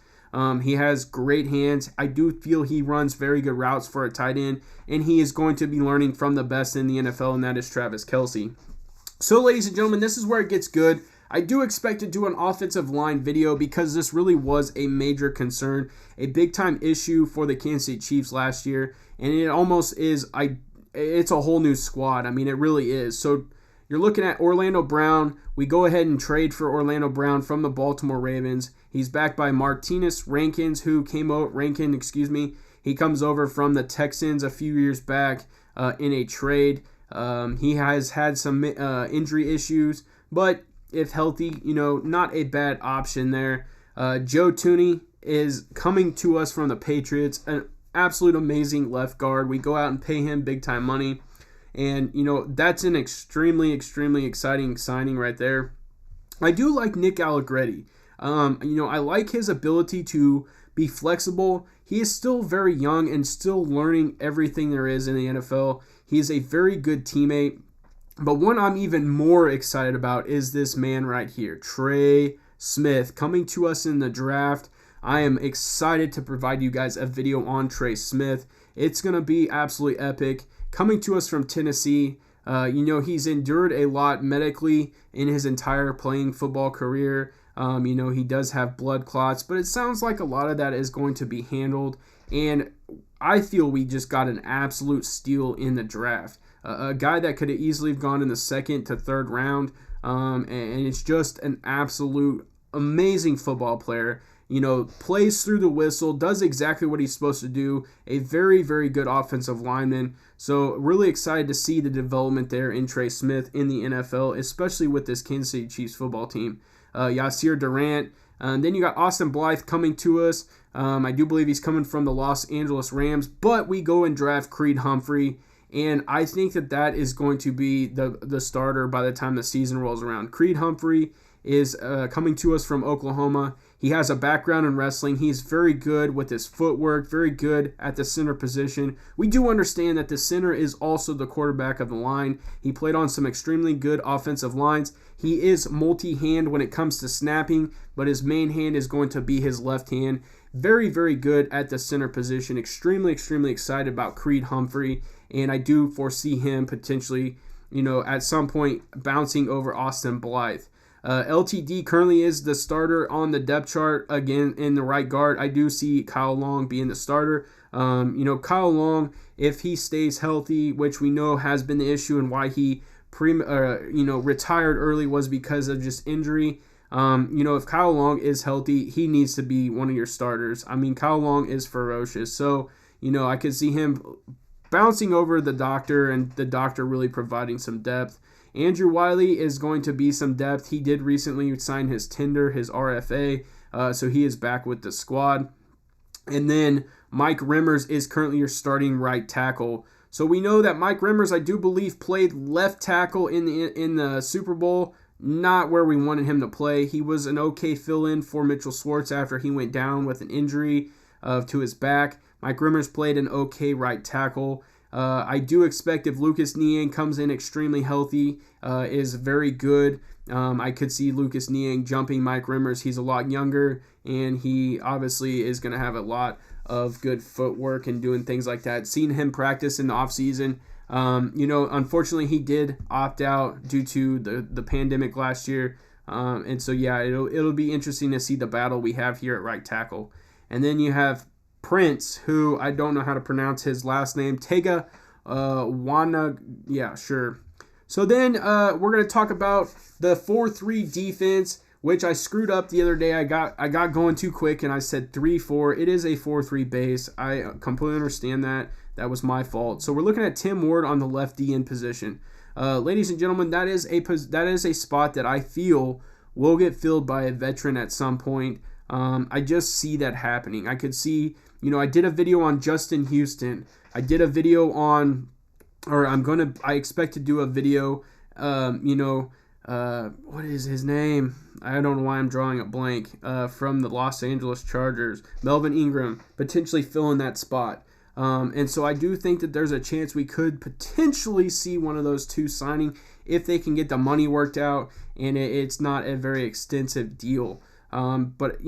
He has great hands. I do feel he runs very good routes for a tight end, and he is going to be learning from the best in the NFL, and that is Travis Kelce. So, ladies and gentlemen, this is where it gets good. I do expect to do an offensive line video because this really was a major concern, a big-time issue for the Kansas City Chiefs last year, and it almost is, it's a whole new squad. I mean, it really is. So, you're looking at Orlando Brown. We go ahead and trade for Orlando Brown from the Baltimore Ravens. He's backed by Martinez Rankins, He comes over from the Texans a few years back in a trade. He has had some injury issues, but if healthy, not a bad option there. Joe Thuney is coming to us from the Patriots, an absolute amazing left guard. We go out and pay him big-time money. And, that's an extremely, extremely exciting signing right there. I do like Nick Allegretti. I like his ability to be flexible. He is still very young and still learning everything there is in the NFL. He is a very good teammate. But one I'm even more excited about is this man right here, Trey Smith, coming to us in the draft. I am excited to provide you guys a video on Trey Smith. It's going to be absolutely epic. Coming to us from Tennessee, he's endured a lot medically in his entire playing football career. He does have blood clots, but it sounds like a lot of that is going to be handled. And I feel we just got an absolute steal in the draft. A guy that could have easily have gone in the second to third round. And it's just an absolute amazing football player. Plays through the whistle, does exactly what he's supposed to do. A very, very good offensive lineman. So really excited to see the development there in Trey Smith in the NFL, especially with this Kansas City Chiefs football team. Yasir Durant. Then you got Austin Blythe coming to us. I do believe he's coming from the Los Angeles Rams, but we go and draft Creed Humphrey. And I think that is going to be the starter by the time the season rolls around. Creed Humphrey is coming to us from Oklahoma. He has a background in wrestling. He's very good with his footwork, very good at the center position. We do understand that the center is also the quarterback of the line. He played on some extremely good offensive lines. He is multi-hand when it comes to snapping, but his main hand is going to be his left hand. Very, very good at the center position. Extremely, extremely excited about Creed Humphrey, and I do foresee him potentially, at some point bouncing over Austin Blythe. LTD currently is the starter on the depth chart again in the right guard. I do see Kyle Long being the starter. Kyle Long, if he stays healthy, which we know has been the issue and why he retired early was because of just injury. If Kyle Long is healthy, he needs to be one of your starters. I mean, Kyle Long is ferocious. So, I could see him bouncing over the doctor and the doctor really providing some depth. Andrew Wiley is going to be some depth. He did recently sign his tender, his RFA, so he is back with the squad. And then Mike Remmers is currently your starting right tackle. So we know that Mike Remmers, I do believe, played left tackle in the Super Bowl. Not where we wanted him to play. He was an okay fill-in for Mitchell Schwartz after he went down with an injury to his back. Mike Remmers played an okay right tackle. I do expect if Lucas Niang comes in extremely healthy, is very good, I could see Lucas Niang jumping Mike Remmers. He's a lot younger, and he obviously is going to have a lot of good footwork and doing things like that. Seeing him practice in the offseason, unfortunately he did opt out due to the pandemic last year. And so, yeah, it'll be interesting to see the battle we have here at right tackle. And then you have Prince, who I don't know how to pronounce his last name, Tega Wana. Yeah, sure. So then we're going to talk about the 4-3 defense, which I screwed up the other day. I got going too quick and I said 3-4. It is a 4-3 base. I completely understand that. That was my fault. So we're looking at Tim Ward on the left DN position. Ladies and gentlemen, that is a spot that I feel will get filled by a veteran at some point. I just see that happening. I could see, I did a video on Justin Houston. I did a video on, I expect to do a video, what is his name? I don't know why I'm drawing a blank, from the Los Angeles Chargers. Melvin Ingram, potentially filling that spot. And so I do think that there's a chance we could potentially see one of those two signing if they can get the money worked out and it's not a very extensive deal. But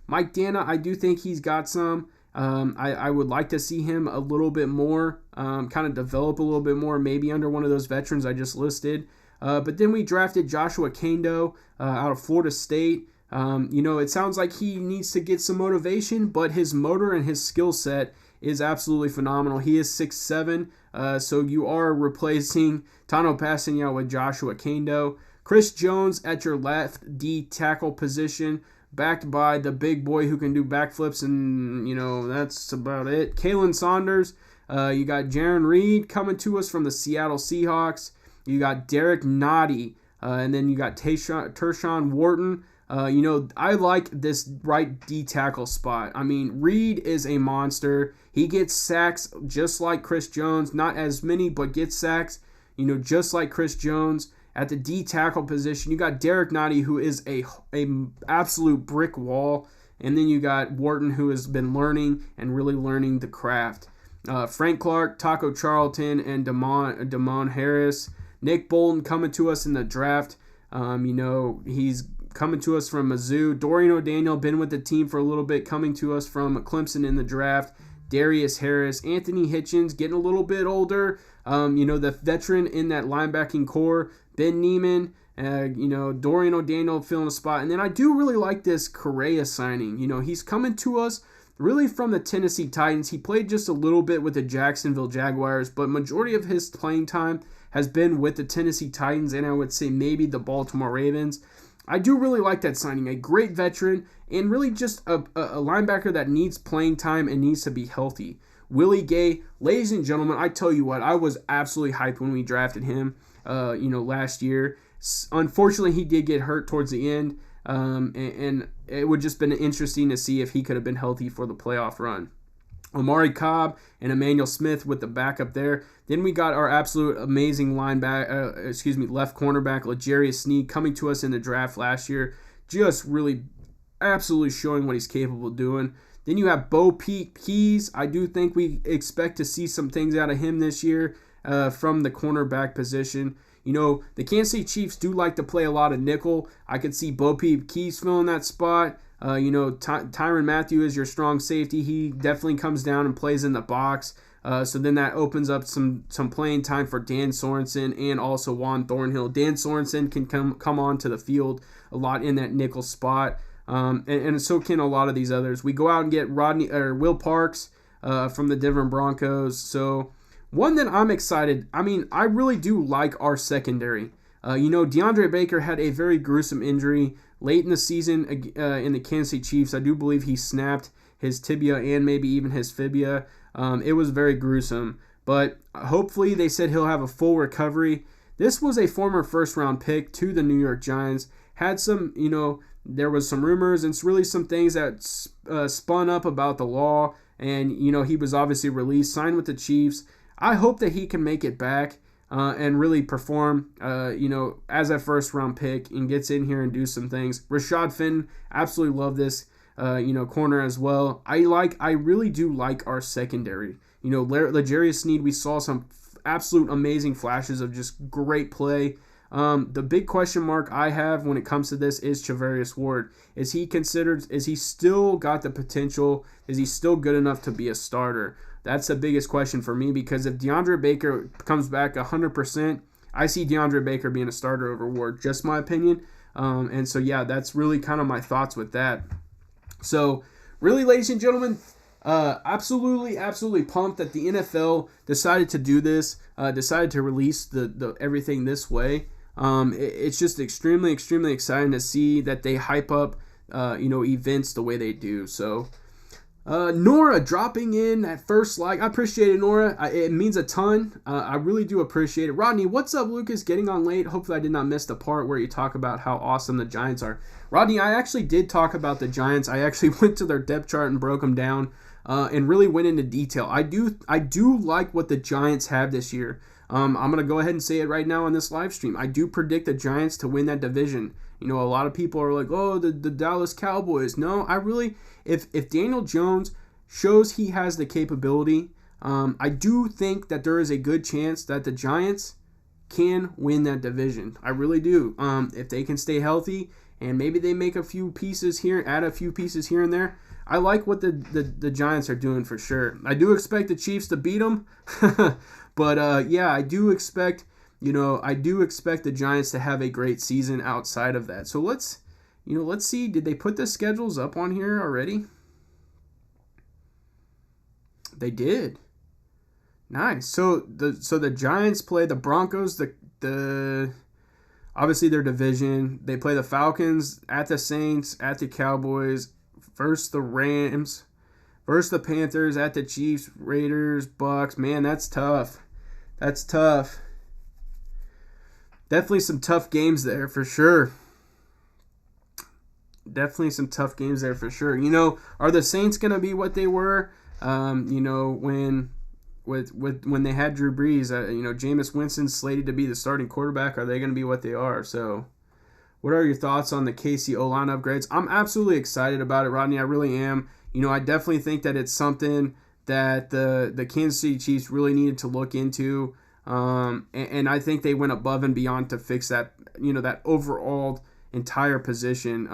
Mike Dana, I do think he's got some. I would like to see him a little bit more, kind of develop a little bit more, maybe under one of those veterans I just listed. But then we drafted Joshua Kando out of Florida State. It sounds like he needs to get some motivation, but his motor and his skill set is absolutely phenomenal. He is 6'7", so you are replacing Tano Passigno with Joshua Kando. Chris Jones at your left D tackle position, backed by the big boy who can do backflips, and, that's about it. Kalen Saunders. You got Jaron Reed coming to us from the Seattle Seahawks. You got Derek Nottie, and then you got Tershawn Wharton. I like this right D tackle spot. I mean, Reed is a monster. He gets sacks just like Chris Jones. Not as many, but gets sacks, just like Chris Jones. At the D tackle position, you got Derek Nottie, who is a absolute brick wall. And then you got Wharton, who has been learning and really learning the craft. Frank Clark, Taco Charlton, and Damon Harris. Nick Bolton coming to us in the draft. He's coming to us from Mizzou. Dorian O'Daniel, been with the team for a little bit, coming to us from Clemson in the draft. Darius Harris. Anthony Hitchens, getting a little bit older. The veteran in that linebacking core. Ben Neiman, Dorian O'Daniel filling a spot. And then I do really like this Correa signing. He's coming to us really from the Tennessee Titans. He played just a little bit with the Jacksonville Jaguars, but majority of his playing time has been with the Tennessee Titans and I would say maybe the Baltimore Ravens. I do really like that signing. A great veteran and really just a linebacker that needs playing time and needs to be healthy. Willie Gay, ladies and gentlemen, I tell you what, I was absolutely hyped when we drafted him, last year. Unfortunately, he did get hurt towards the end, and it would just been interesting to see if he could have been healthy for the playoff run. Omari Cobb and Emmanuel Smith with the backup there. Then we got our absolute amazing left cornerback, L'Jarius Sneed, coming to us in the draft last year. Just really absolutely showing what he's capable of doing. Then you have Bo Peep Keys. I do think we expect to see some things out of him this year from the cornerback position. You know, the Kansas City Chiefs do like to play a lot of nickel. I could see Bo Peep Keys filling that spot. Tyrann Mathieu is your strong safety. He definitely comes down and plays in the box. So then that opens up some playing time for Dan Sorensen and also Juan Thornhill. Dan Sorensen can come onto the field a lot in that nickel spot, and so can a lot of these others. We go out and get Will Parks from the Denver Broncos. So one that I'm excited. I mean, I really do like our secondary. Deandre Baker had a very gruesome injury late in the season in the Kansas City Chiefs. I do believe he snapped his tibia and maybe even his fibia. It was very gruesome, but hopefully they said he'll have a full recovery. This was a former first-round pick to the New York Giants. Had some, there was some rumors and really some things that spun up about the law, and, he was obviously released, signed with the Chiefs. I hope that he can make it back and really perform, as a first-round pick and gets in here and do some things. Rashad Fenton, absolutely love this. Corner as well. I really do like our secondary. L'Jarius Sneed, we saw some absolute amazing flashes of just great play. The big question mark I have when it comes to this is Charvarius Ward. Is he still got the potential? Is he still good enough to be a starter? That's the biggest question for me, because if Deandre Baker comes back 100%, I see Deandre Baker being a starter over Ward, just my opinion. And so, yeah, that's really kind of my thoughts with that. So, really, ladies and gentlemen, absolutely pumped that the NFL decided to do this, decided to release the everything this way. It's just extremely exciting to see that they hype up, events the way they do. So, Nora dropping in at first like. I appreciate it, Nora. It means a ton. I really do appreciate it. Rodney, what's up, Lucas? Getting on late. Hopefully I did not miss the part where you talk about how awesome the Giants are. Rodney, I actually did talk about the Giants. I actually went to their depth chart and broke them down and really went into detail. I do like what the Giants have this year. I'm going to go ahead and say it right now on this live stream. I do predict the Giants to win that division. A lot of people are like, oh, the Dallas Cowboys. No, if Daniel Jones shows he has the capability, I do think that there is a good chance that the Giants can win that division. I really do. If they can stay healthy and maybe they make a few pieces here, add a few pieces here and there. I like what the Giants are doing for sure. I do expect the Chiefs to beat them, but I do expect the Giants to have a great season outside of that. So let's see. Did they put the schedules up on here already? They did. Nice. So the Giants play the Broncos, the obviously their division. They play the Falcons, at the Saints, at the Cowboys, versus the Rams, versus the Panthers, at the Chiefs, Raiders, Bucks. Man, that's tough. That's tough. Definitely some tough games there for sure. Definitely some tough games there for sure. Are the Saints going to be what they were? When they had Drew Brees, Jameis Winston slated to be the starting quarterback. Are they going to be what they are? So, what are your thoughts on the KC O-line upgrades? I'm absolutely excited about it, Rodney. I really am. I definitely think that it's something that the Kansas City Chiefs really needed to look into. And I think they went above and beyond to fix that, that overall entire position.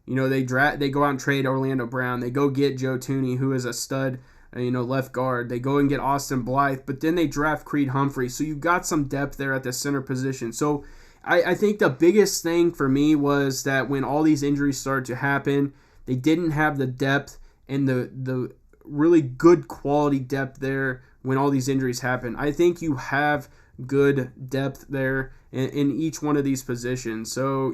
They go out and trade Orlando Brown. They go get Joe Thuney, who is a stud, left guard. They go and get Austin Blythe, but then they draft Creed Humphrey. So you got some depth there at the center position. So I think the biggest thing for me was that when all these injuries started to happen, they didn't have the depth and the really good quality depth there when all these injuries happen. I think you have good depth there in each one of these positions. So,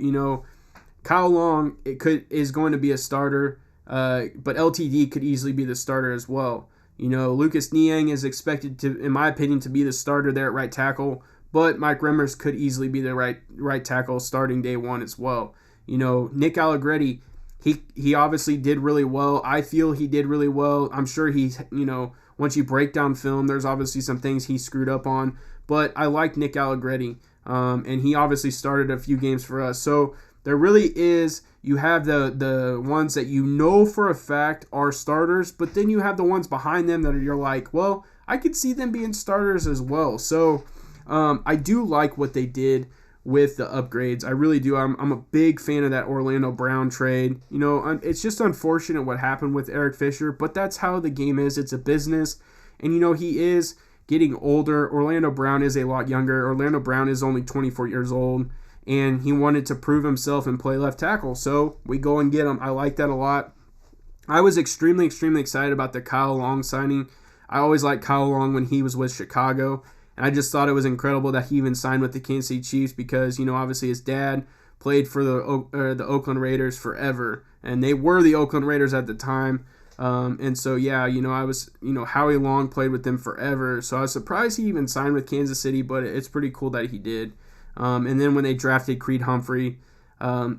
Kyle Long is going to be a starter, but LTD could easily be the starter as well. Lucas Niang is expected to, in my opinion, to be the starter there at right tackle, but Mike Remmers could easily be the right tackle starting day one as well. Nick Allegretti, He obviously did really well. I feel he did really well. I'm sure he's, once you break down film, there's obviously some things he screwed up on. But I like Nick Allegretti, and he obviously started a few games for us. So there really is, you have the ones that for a fact are starters, but then you have the ones behind them that you're like, well, I could see them being starters as well. So I do like what they did with the upgrades. I really do. I'm a big fan of that Orlando Brown trade. It's just unfortunate what happened with Eric Fisher, but that's how the game is. It's a business, and he is getting older. Orlando Brown is a lot younger. Orlando Brown is only 24 years old, and he wanted to prove himself and play left tackle, so we go and get him. I like that a lot. I was extremely, extremely excited about the Kyle Long signing. I always liked Kyle Long when he was with Chicago, and I just thought it was incredible that he even signed with the Kansas City Chiefs because, obviously his dad played for the Oakland Raiders forever, and they were the Oakland Raiders at the time. And so, yeah, I was, Howie Long played with them forever, so I was surprised he even signed with Kansas City, but it's pretty cool that he did. And then when they drafted Creed Humphrey, I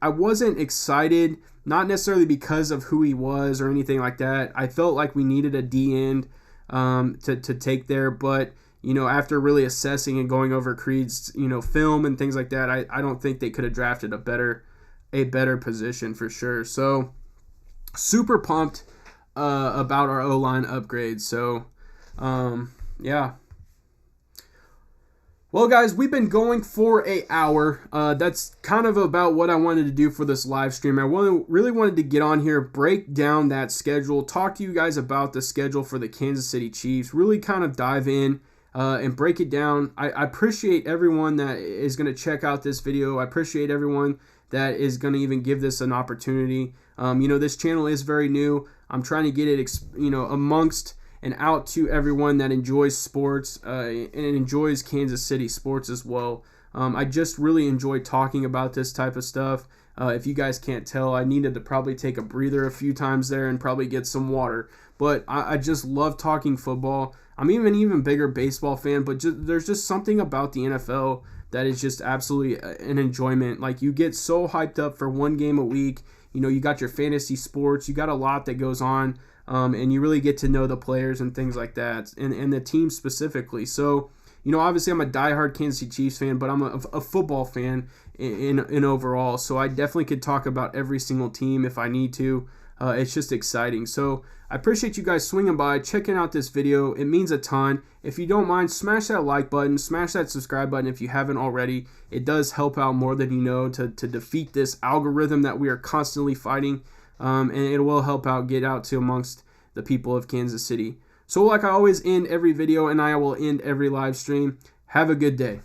wasn't excited, not necessarily because of who he was or anything like that. I felt like we needed a D-end to take there, but after really assessing and going over Creed's film and things like that, I don't think they could have drafted a better position for sure. So super pumped about our O-line upgrades. So yeah. Well, guys, we've been going for an hour. That's kind of about what I wanted to do for this live stream. I really wanted to get on here, break down that schedule, talk to you guys about the schedule for the Kansas City Chiefs, really kind of dive in and break it down. I appreciate everyone that is going to check out this video. I appreciate everyone that is going to even give this an opportunity. This channel is very new. I'm trying to get it, amongst and out to everyone that enjoys sports and enjoys Kansas City sports as well. I just really enjoy talking about this type of stuff. If you guys can't tell, I needed to probably take a breather a few times there and probably get some water. But I just love talking football. I'm even bigger baseball fan, but there's just something about the NFL that is just absolutely an enjoyment. Like, you get so hyped up for one game a week. You got your fantasy sports. You got a lot that goes on. And you really get to know the players and things like that, and the team specifically. So, obviously I'm a diehard Kansas City Chiefs fan, but I'm a football fan in overall. So I definitely could talk about every single team if I need to. It's just exciting. So I appreciate you guys swinging by, checking out this video. It means a ton. If you don't mind, smash that like button, smash that subscribe button if you haven't already. It does help out more than you know to defeat this algorithm that we are constantly fighting. And it will help out, get out to amongst the people of Kansas City. So like I always end every video, and I will end every live stream, have a good day.